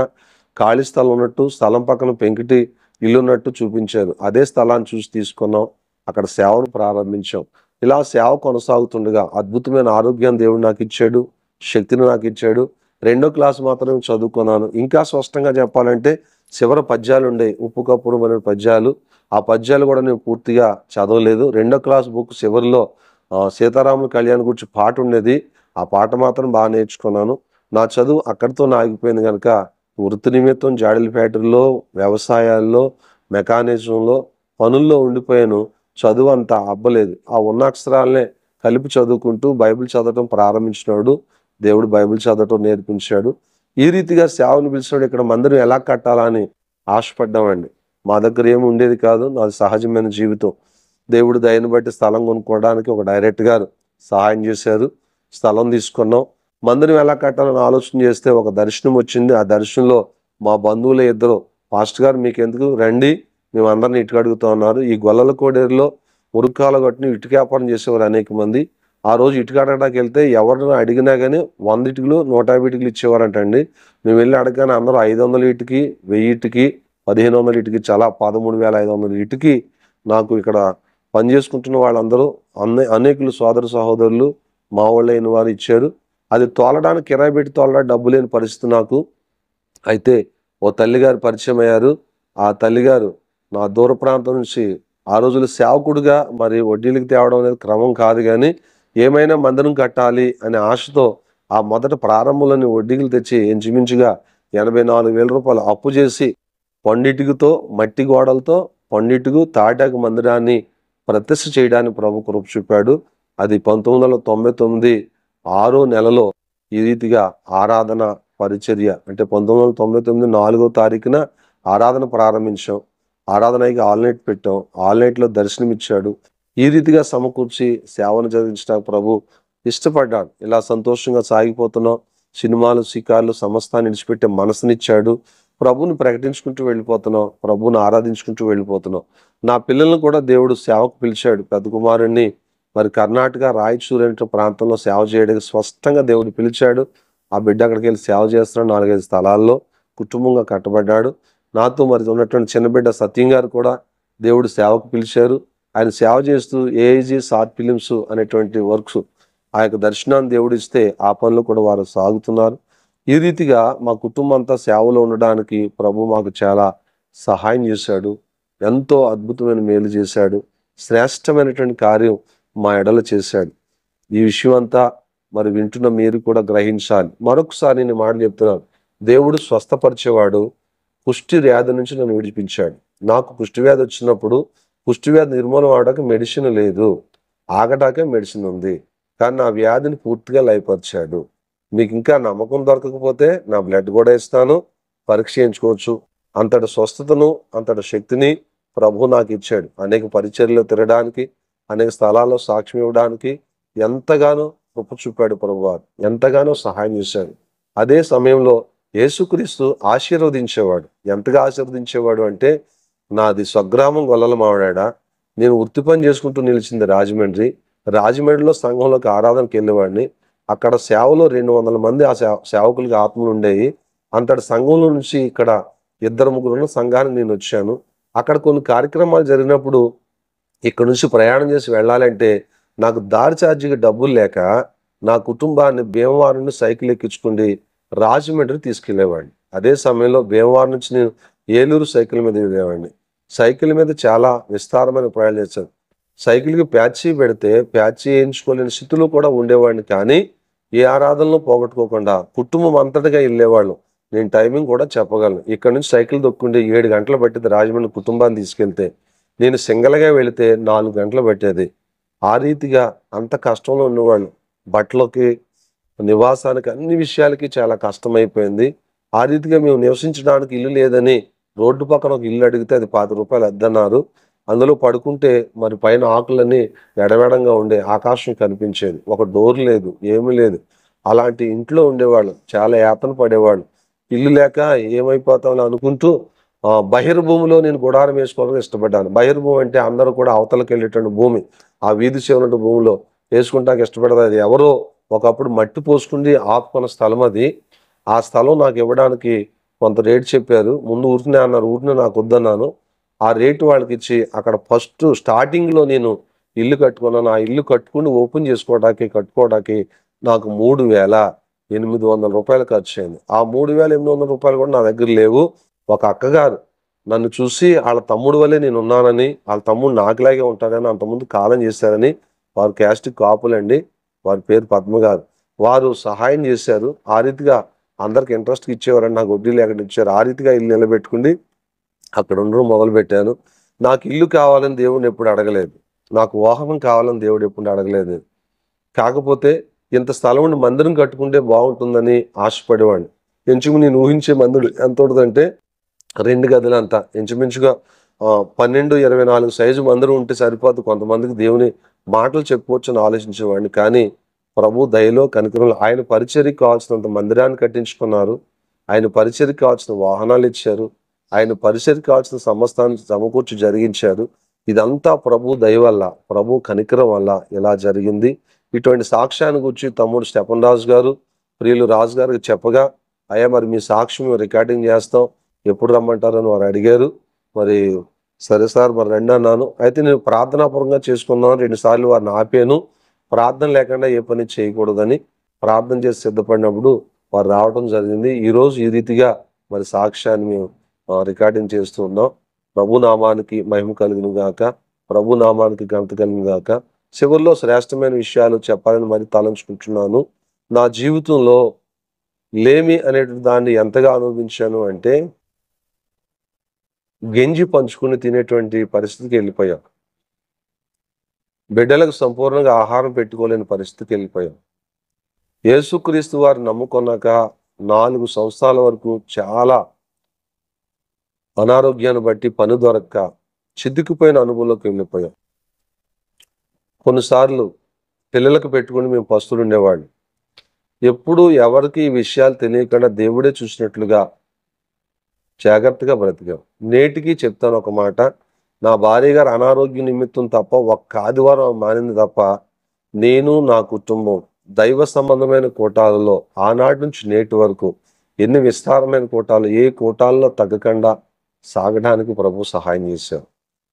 ఖాళీ స్థలం ఉన్నట్టు, స్థలం పక్కన పెంకిటి ఇల్లు ఉన్నట్టు చూపించారు. అదే స్థలాన్ని చూసి తీసుకున్నాం, అక్కడ సేవను ప్రారంభించాం. ఇలా సేవ కొనసాగుతుండగా అద్భుతమైన ఆరోగ్యాన్ని దేవుడు నాకు ఇచ్చాడు, శక్తిని నాకు ఇచ్చాడు. 2వ క్లాస్ మాత్రమే చదువుకున్నాను. ఇంకా స్పష్టంగా చెప్పాలంటే చివరి పద్యాలు ఉండేవి, ఉప్పు కప్పుడు అనే పద్యాలు. ఆ పద్యాలు కూడా నేను పూర్తిగా చదవలేదు. 2వ క్లాస్ బుక్ చివరిలో సీతారాముల కళ్యాణ్ గురించి పాట ఉండేది, ఆ పాట మాత్రం బాగా నేర్చుకున్నాను. నా చదువు అక్కడితో ఆగిపోయింది కనుక వృత్తి నిమిత్తం జాడీల ఫ్యాక్టరీలో, వ్యవసాయాల్లో, మెకానిజంలో, పనుల్లో ఉండిపోయాను. చదువు అంతా అబ్బలేదు. ఆ ఉన్న అక్షరాలనే కలిపి చదువుకుంటూ బైబిల్ చదవటం ప్రారంభించినాడు. దేవుడు బైబిల్ చదవటం నేర్పించాడు. ఈ రీతిగా సేవను పిలిచినాడు. ఇక్కడ మందిరం ఎలా కట్టాలా అని ఆశపడ్డామండి. మా దగ్గర ఏమి ఉండేది కాదు, నాది సహజమైన జీవితం. దేవుడు దయని బట్టి స్థలం కొనుక్కోవడానికి ఒక డైరెక్టర్ గారు సహాయం చేశారు. స్థలం తీసుకున్నాం. మందిరం ఎలా కట్టాలని ఆలోచన చేస్తే ఒక దర్శనం వచ్చింది. ఆ దర్శనంలో మా బంధువులు ఇద్దరు, పాస్టర్ గారు మీకు ఎందుకు రండి, మేము అందరిని ఇటుక అడుగుతా ఉన్నారు. ఈ గొల్లల కోడేరులో మురుక్కాల గట్టుని ఇటుక వ్యాపారం చేసేవారు అనేక మంది. ఆ రోజు ఇటుక అడగడానికి వెళ్తే ఎవరిని అడిగినా కానీ 100 ఇటుకలు 150 ఇటుకలు ఇచ్చేవారంటండి. మేము వెళ్ళి అడగగానే అందరూ 500 ఇటుకి, 1000 ఇటుకి, 1500 ఇటుకి, చాలా 13,500 ఇటుకి నాకు ఇక్కడ పనిచేసుకుంటున్న వాళ్ళందరూ అనేకులు సోదర సహోదరులు మా వాళ్ళైన వారు ఇచ్చారు. అది తోలడానికి కిరాయి పెట్టి తోలడానికి డబ్బు లేని పరిస్థితి నాకు. అయితే ఓ తల్లిగారు పరిచయం అయ్యారు. ఆ తల్లిగారు నా దూర ప్రాంతం నుంచి ఆ రోజులు సేవకుడుగా మరి వడ్డీలకు తేవడం అనేది క్రమం కాదు, కానీ ఏమైనా మందిరం కట్టాలి అనే ఆశతో ఆ మొదట ప్రారంభంలోని వడ్డీలు తెచ్చి ఇంచుమించుగా 84,000 రూపాయలు అప్పు చేసి పండిటికుతో, మట్టి గోడలతో, పండిటికు తాటాకు మందిరాన్ని ప్రతిష్ఠ చేయడానికి ప్రభు కృప చూపాడు. అది 1999 6వ నెలలో ఈ రీతిగా ఆరాధన పరిచర్య అంటే 1999 4వ తారీఖున ఆరాధన ప్రారంభించాం. ఆరాధనకి ఆల్నైట్ పెట్టాం. ఆల్నైట్లో దర్శనం ఇచ్చాడు. ఈ రీతిగా సమకూర్చి సేవను జరిగించడానికి ప్రభు ఇష్టపడ్డాడు. ఇలా సంతోషంగా సాగిపోతున్నాం. సినిమాలు, షికార్లు సమస్తాన్ని విడిచిపెట్టే మనసునిచ్చాడు. ప్రభుని ప్రకటించుకుంటూ వెళ్ళిపోతున్నాం, ప్రభుని ఆరాధించుకుంటూ వెళ్ళిపోతున్నాం. నా పిల్లలను కూడా దేవుడు సేవకు పిలిచాడు. పెద్ద కుమారుణ్ణి మరి కర్ణాటక రాయచూరు అనే ప్రాంతంలో సేవ చేయడానికి స్పష్టంగా దేవుడు పిలిచాడు. ఆ బిడ్డ అక్కడికి వెళ్ళి సేవ చేస్తున్నాడు. 4-5 స్థలాల్లో కుటుంబంగా కట్టబడ్డాడు. నాతో మరి ఉన్నటువంటి చిన్న బిడ్డ సత్యం గారు కూడా దేవుడు సేవకు పిలిచారు. ఆయన సేవ చేస్తూ ఏఐజీ షార్ట్ ఫిలిమ్స్ అనేటువంటి వర్క్స్ ఆ యొక్క దర్శనాన్ని దేవుడు ఇస్తే ఆ పనులు కూడా వారు సాగుతున్నారు. ఈ రీతిగా మా కుటుంబం అంతా సేవలో ఉండడానికి ప్రభు మాకు చాలా సహాయం చేశాడు. ఎంతో అద్భుతమైన మేలు చేశాడు. శ్రేష్టమైనటువంటి కార్యం మా ఎడల చేశాడు. ఈ విషయం అంతా మరి వింటున్న మీరు కూడా గ్రహించాలి. మరొకసారి నేను మాట చెప్తున్నాను, దేవుడు స్వస్థపరిచేవాడు. కుష్టి వ్యాధి నుంచి నన్ను విడిపించాడు. నాకు కుష్టి వ్యాధి వచ్చినప్పుడు కుష్టి వ్యాధి నిర్మూలన అవడానికి మెడిసిన్ లేదు, ఆగటాకే మెడిసిన్ ఉంది. కానీ నా వ్యాధిని పూర్తిగా లయపరిచాడు. మీకు ఇంకా నమ్మకం దొరకకపోతే నా బ్లడ్ కూడా ఇస్తాను, పరీక్ష చేయించుకోవచ్చు. అంతటి స్వస్థతను, అంతటి శక్తిని ప్రభు నాకు ఇచ్చాడు. అనేక పరిచర్యలు తిరగడానికి, అనేక స్థలాల్లో సాక్ష్యం ఇవ్వడానికి ఎంతగానో కృప చూపాడు ప్రభువారు. ఎంతగానో సహాయం చేశాడు. అదే సమయంలో యేసుక్రీస్తు ఆశీర్వదించేవాడు. ఎంతగా ఆశీర్వదించేవాడు అంటే, నాది స్వగ్రామం గొల్లల మావిడాడ. నేను వృత్తి పని చేసుకుంటూ నిలిచింది రాజమండ్రి. రాజమండ్రిలో సంఘంలోకి ఆరాధనకి వెళ్ళేవాడిని. అక్కడ సేవలో 200 మంది ఆ సేవకులకి ఆత్మలు ఉండేవి. అంతటి సంఘంలో నుంచి ఇక్కడ 2-3 సంఘానికి నేను వచ్చాను. అక్కడ కొన్ని కార్యక్రమాలు జరిగినప్పుడు ఇక్కడ నుంచి ప్రయాణం చేసి వెళ్ళాలంటే నాకు దారి ఛార్జీకి డబ్బులు లేక నా కుటుంబాన్ని భీమవరం నుండి సైకిల్ ఎక్కించుకుండి రాజమండ్రి తీసుకెళ్లేవాడిని. అదే సమయంలో భీమవరం నుంచి నేను ఏలూరు సైకిల్ మీద వెళ్ళేవాడిని. సైకిల్ మీద చాలా విస్తారమైన ప్రయాణం చేశాను. సైకిల్కి ప్యాచీ పెడితే ప్యాచీ వేయించుకోలేని స్థితిలో కూడా ఉండేవాడిని. కానీ ఏ ఆరాధనలో పోగొట్టుకోకుండా కుటుంబం అంతటిగా వెళ్ళేవాళ్ళం. నేను టైమింగ్ కూడా చెప్పగలను. ఇక్కడ నుంచి సైకిల్ దొక్కుంటే 7 గంటలు పట్టింది రాజమండ్రి కుటుంబాన్ని తీసుకెళ్తే. నేను సింగల్గా వెళితే 4 గంటలు పట్టేది. ఆ రీతిగా అంత కష్టంలో ఉన్నవాళ్ళు. బట్టలకి, నివాసానికి, అన్ని విషయాలకి చాలా కష్టమైపోయింది. ఆ రీతిగా మేము నివసించడానికి ఇల్లు లేదని రోడ్డు పక్కన ఒక ఇల్లు అడిగితే అది ₹10 అద్దన్నారు. అందులో పడుకుంటే మరి పైన ఆకులన్నీ ఎడవెడంగా ఉండే, ఆకాశం కనిపించేది. ఒక డోర్ లేదు, ఏమీ లేదు. అలాంటి ఇంట్లో ఉండేవాళ్ళు. చాలా యాతన పడేవాళ్ళు. ఇల్లు లేక ఏమైపోతామని అనుకుంటూ బహిర్భూమిలో నేను గుడారం వేసుకోవాలని ఇష్టపడ్డాను. బహిర్భూమి అంటే అందరూ కూడా అవతలకి వెళ్ళేటువంటి భూమి. ఆ వీధి చివరి భూమిలో వేసుకుంటానికి ఇష్టపడదు. అది ఎవరో ఒకప్పుడు మట్టి పోసుకుండి ఆపుకున్న స్థలం అది. ఆ స్థలం నాకు ఇవ్వడానికి కొంత రేటు చెప్పారు. ముందు ఊరినే అన్నారు. ఊరినే నాకు వద్దన్నాను. ఆ రేటు వాళ్ళకి ఇచ్చి అక్కడ ఫస్ట్ స్టార్టింగ్లో నేను ఇల్లు కట్టుకున్నాను. ఆ ఇల్లు కట్టుకుని ఓపెన్ కట్టుకోవడానికి నాకు ₹3,800 ఖర్చు అయింది. ఆ ₹3,800 కూడా నా దగ్గర లేవు. ఒక అక్కగారు నన్ను చూసి వాళ్ళ తమ్ముడు వల్లే నేను ఉన్నానని, వాళ్ళ తమ్ముడు నాకులాగే ఉంటాడని, అంతకుముందు కాలం చేశారని, వారు క్యాస్ట్ కాపులండి. వారి పేరు పద్మ గారు. వారు సహాయం చేశారు. ఆ రీతిగా అందరికి ఇంట్రెస్ట్కి ఇచ్చేవారని నాకు వడ్డీ లేకుండా ఇచ్చారు. ఆ రీతిగా ఇల్లు నిలబెట్టుకుని అక్కడ ఉండడం మొదలుపెట్టాను. నాకు ఇల్లు కావాలని దేవుడిని ఎప్పుడు అడగలేదు. నాకు వాహనం కావాలని దేవుడు ఎప్పుడు అడగలేదు. కాకపోతే ఇంత స్థలం ఉండి మందిరం కట్టుకుంటే బాగుంటుందని ఆశపడేవాడిని. ఇంచుమించు నేను ఊహించే మందిరం ఎంత ఉంటుందంటే 2 గదులు అంతా ఇంచుమించుగా 12-24 సైజు మందిరం ఉంటే సరిపోదు. కొంతమందికి దేవుని మాటలు చెప్పుకోవచ్చు అని ఆలోచించేవాడిని. కానీ ప్రభు దయలో కనికరంలో ఆయన పరిచర్యకి కావాల్సినంత మందిరాన్ని కట్టించుకున్నారు. ఆయన పరిచర్యకి కావాల్సిన వాహనాలు ఇచ్చారు. ఆయన పరిచర్యకి కావాల్సిన సమస్తాన్ని సమకూర్చి జరిగించారు. ఇదంతా ప్రభు దయ వల్ల, ప్రభు కనికరం వల్ల ఇలా జరిగింది. ఇటువంటి సాక్ష్యాన్ని గురించి తమ్ముడు స్టెఫన్ రాజు గారు, ప్రియులు రాజు గారికి చెప్పగా, అయ్యా మరి మీ సాక్ష్యం రికార్డింగ్ చేస్తాం, ఎప్పుడు రమ్మంటారని వారు అడిగారు. మరి సరే సార్ మరి రండి అన్నాను. అయితే నేను ప్రార్థనాపూర్వకంగా చేసుకున్నాను. 2 సార్లు వారిని ఆపాను. ప్రార్థన లేకుండా ఏ పని చేయకూడదని ప్రార్థన చేసి సిద్ధపడినప్పుడు వారు రావడం జరిగింది. ఈరోజు ఈ రీతిగా మరి సాక్ష్యాన్ని మేము రికార్డింగ్ చేస్తూ ఉన్నాం. ప్రభు నామానికి మహిమ కలుగును గాక, ప్రభు నామానికి ఘనత కలుగును గాక. చివరిలో శ్రేష్టమైన విషయాలు చెప్పాలని మరి తలంచుకుంటున్నాను. నా జీవితంలో లేమి అనేటువంటి దాన్ని ఎంతగా అనుభవించాను అంటే, గెంజి పంచుకుని తినేటువంటి పరిస్థితికి వెళ్ళిపోయాం. బిడ్డలకు సంపూర్ణంగా ఆహారం పెట్టుకోలేని పరిస్థితికి వెళ్ళిపోయాం. యేసుక్రీస్తు వారు నమ్ముకున్నాక 4 సంవత్సరాల వరకు చాలా అనారోగ్యాన్ని బట్టి పని దొరక్క చిద్దుకుపోయిన అనుభవంలోకి వెళ్ళిపోయాం. కొన్నిసార్లు పిల్లలకు పెట్టుకుని మేము పస్తులు ఉండేవాళ్ళు. ఎప్పుడు ఎవరికి ఈ విషయాలు తెలియకుండా దేవుడే చూసినట్లుగా జాగ్రత్తగా బ్రతికాం. నేటికి చెప్తాను ఒక మాట. నా భార్య గారు అనారోగ్య నిమిత్తం తప్ప ఒక్క ఆదివారం మానింది తప్ప నేను నా కుటుంబం దైవ సంబంధమైన కోటాలలో ఆనాటి నుంచి నేటి వరకు ఎన్ని విస్తారమైన కోటాలు, ఏ కోటాల్లో తగ్గకుండా సాగడానికి ప్రభు సహాయం చేశారు.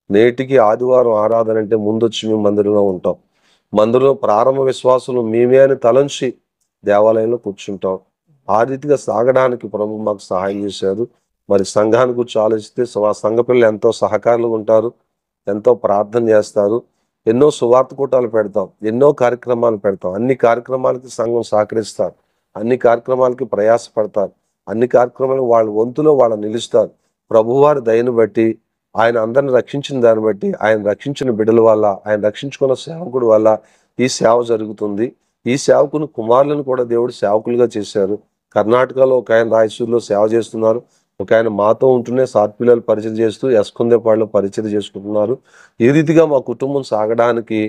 నేటికి ఆదివారం ఆరాధన అంటే ముందొచ్చి మేము మందిరంలో ఉంటాం. మందిరంలో ప్రారంభ విశ్వాసులు మేమే అని తలంచి దేవాలయంలో కూర్చుంటాం. ఆ రీతిగా సాగడానికి ప్రభు మాకు సహాయం చేశారు. మరి సంఘాన్ని గురించి ఆలోచిస్తే సంఘ పిల్లలు ఎంతో సహకారులు ఉంటారు, ఎంతో ప్రార్థన చేస్తారు. ఎన్నో సువార్త కూటాలు పెడతాం, ఎన్నో కార్యక్రమాలు పెడతాం. అన్ని కార్యక్రమాలకి సంఘం సహకరిస్తారు, అన్ని కార్యక్రమాలకి ప్రయాసపడతారు, అన్ని కార్యక్రమాలు వాళ్ళ వంతులో వాళ్ళు నిలుస్తారు. ప్రభువారి దయను బట్టి, ఆయన అందరిని రక్షించిన దాన్ని బట్టి, ఆయన రక్షించిన బిడ్డల వల్ల, ఆయన రక్షించుకున్న సేవకుడి వల్ల ఈ సేవ జరుగుతుంది. ఈ సేవకుని కుమారులను కూడా దేవుడు సేవకులుగా చేశారు. కర్ణాటకలో ఒక ఆయన రాయచూరులో సేవ చేస్తున్నారు. ఒక ఆయన మాతో ఉంటూనే సాత్ పిల్లలు పరిచయం చేస్తూ ఎస్కుందేపాడులో పరిచయం చేసుకుంటున్నారు. ఈ రీతిగా మా కుటుంబం సాగడానికి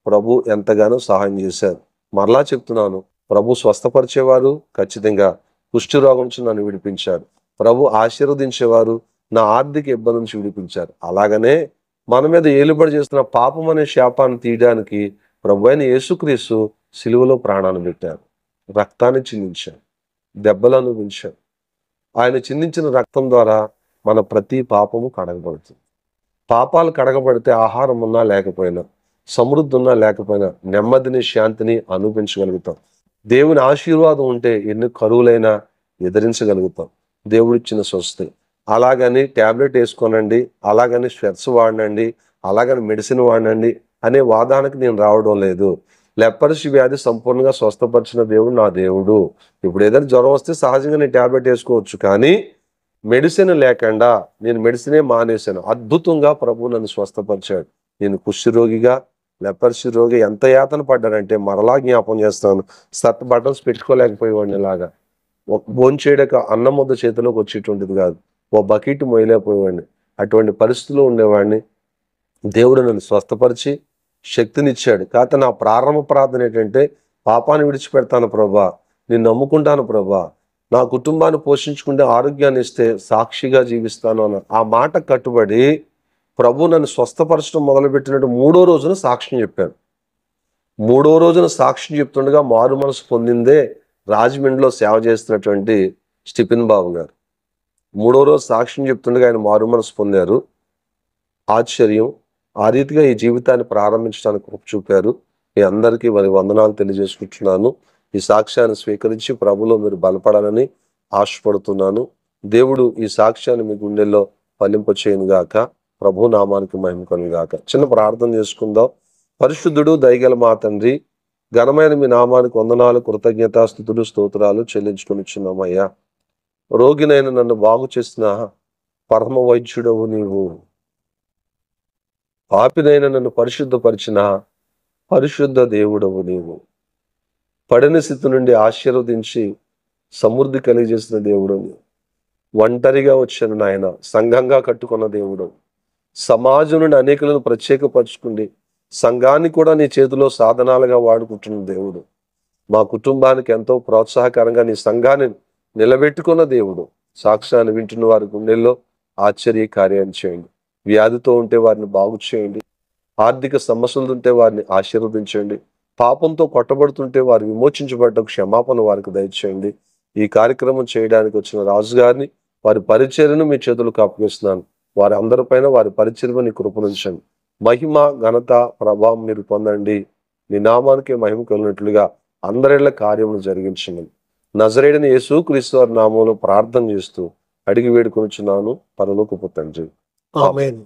ప్రభు ఎంతగానో సహాయం చేశారు. మరలా చెప్తున్నాను, ప్రభు స్వస్థపరిచేవారు, ఖచ్చితంగా కుష్టి రోగం నుంచి నన్ను విడిపించారు. ప్రభు ఆశీర్వదించేవారు, నా ఆర్థిక ఇబ్బంది నుంచి విడిపించారు. అలాగనే మన మీద ఏలుబడి చేస్తున్న పాపం అనే శాపాన్ని తీయడానికి ప్రభు అయిన యేసుక్రీస్తు సిలువలో ప్రాణాన్ని పెట్టారు, రక్తాన్ని చిందించారు, దెబ్బలు అనుభవించారు. ఆయన చిందించిన రక్తం ద్వారా మన ప్రతి పాపము కడగబడుతుంది. పాపాలు కడగబడితే ఆహారం ఉన్నా లేకపోయినా, సమృద్ధి ఉన్నా లేకపోయినా నెమ్మదిని, శాంతిని అనుభవించగలుగుతాం. దేవుని ఆశీర్వాదం ఉంటే ఎన్ని కరువులైనా ఎదిరించగలుగుతాం. దేవుడిచ్చిన స్వస్థ. అలాగని ట్యాబ్లెట్ వేసుకోనండి, అలాగని స్వెట్స్ వాడినండి, అలాగని మెడిసిన్ వాడినండి అనే వాదానికి నేను రావడం లేదు. లెపర్సీ వ్యాధి సంపూర్ణంగా స్వస్థపరిచిన దేవుడు నా దేవుడు. ఇప్పుడు ఏదైనా జ్వరం వస్తే సహజంగా నేను ట్యాబ్లెట్ వేసుకోవచ్చు, కానీ మెడిసిన్ లేకుండా నేను మెడిసినే మానేశాను. అద్భుతంగా ప్రభు నన్ను స్వస్థపరిచాడు. నేను కుష్ఠరోగిగా, లెపర్సీ రోగి ఎంత యాతన పడ్డానంటే మరలా జ్ఞాపం చేస్తాను. షర్ట్ బటన్స్ పెట్టుకోలేకపోయేవాడిని. ఇలాగా భోంచేయడానికి అన్నం ముద్ద చేతిలోకి వచ్చేటువంటిది కాదు. ఓ బకెట్ మొయ్యలేకపోయేవాడిని. అటువంటి పరిస్థితుల్లో ఉండేవాడిని. దేవుడు నన్ను స్వస్థపరిచి శక్తినిచ్చాడు. కాకపోతే నా ప్రారంభ ప్రార్థన ఏంటంటే, పాపాన్ని విడిచిపెడతాను ప్రభా, నేను నమ్ముకుంటాను ప్రభా, నా కుటుంబాన్ని పోషించుకుంటే ఆరోగ్యాన్ని ఇస్తే సాక్షిగా జీవిస్తాను అన్న ఆ మాట కట్టుబడి ప్రభు నన్ను స్వస్థపరచడం మొదలుపెట్టినట్టు 3వ రోజున సాక్ష్యం చెప్పాను. 3వ రోజున సాక్ష్యం చెప్తుండగా మారు మనసు పొందిందే రాజమండ్రిలో సేవ చేస్తున్నటువంటి స్టిఫెన్ బాబు గారు. 3వ రోజు సాక్ష్యం చెప్తుండగా ఆయన మారు మనసు పొందారు. ఆశ్చర్యం. ఆ రీతిగా ఈ జీవితాన్ని ప్రారంభించడానికి కృప చూపారు. మీ అందరికీ మరి వందనాలు తెలియజేసుకుంటున్నాను. ఈ సాక్ష్యాన్ని స్వీకరించి ప్రభులో మీరు బలపడాలని ఆశపడుతున్నాను. దేవుడు ఈ సాక్ష్యాన్ని మీ గుండెల్లో ఫలింపచేయను గాక. ప్రభు నామానికి మహిమ కలుగును గాక. చిన్న ప్రార్థన చేసుకుందాం. పరిశుద్ధుడు, దయగల మా తండ్రి, ఘనమైన మీ నామానికి వందనాలు, కృతజ్ఞతాస్తుతులు, స్తోత్రాలు చెల్లించుకొనిచున్నామయ్యా. రోగినైన నన్ను బాగు చేసిన పరమ వైద్యుడవు నీవు. పాపినైన నన్ను పరిశుద్ధపరిచిన పరిశుద్ధ దేవుడవు నీవు. పడిన స్థితి నుండి ఆశీర్వదించి సమృద్ధి కలిగజేసిన దేవుడు నీవు. ఒంటరిగా వచ్చాను నాయన, సంఘంగా కట్టుకున్న దేవుడు. సమాజం నుండి అనేకులను ప్రత్యేకపరచుకుండి సంఘాన్ని కూడా నీ చేతిలో సాధనాలుగా వాడుకుంటున్న దేవుడు. మా కుటుంబానికి ఎంతో ప్రోత్సాహకరంగా నీ సంఘాన్ని నిలబెట్టుకున్న దేవుడు. సాక్ష్యాన్ని వింటున్న వారి గుండెల్లో ఆశ్చర్య కార్యాన్ని చేయండి. వ్యాధితో ఉంటే వారిని బాగు చేయండి. ఆర్థిక సమస్యలు ఉంటే వారిని ఆశీర్వదించండి. పాపంతో కొట్టబడుతుంటే వారు విమోచించబడ్డ క్షమాపణ వారికి దయచేయండి. ఈ కార్యక్రమం చేయడానికి వచ్చిన రాజు గారిని, వారి పరిచర్యను మీ చేతులకు అప్పగిస్తున్నాను. వారి అందరిపైన వారి పరిచర్య నీ కృపణించండి. మహిమ, ఘనత, ప్రభావం మీరు పొందండి. నీ నామానికి మహిమ కలిగినట్లుగా అందరిళ్ళ కార్యములు జరిగించండి. నజరేయుడైన యేసుక్రీస్తు వారి నామంలో ప్రార్థన చేస్తూ అడిగి వేడుకొనుచున్నాను పరలోకపు తండ్రి.
ఆమేన్.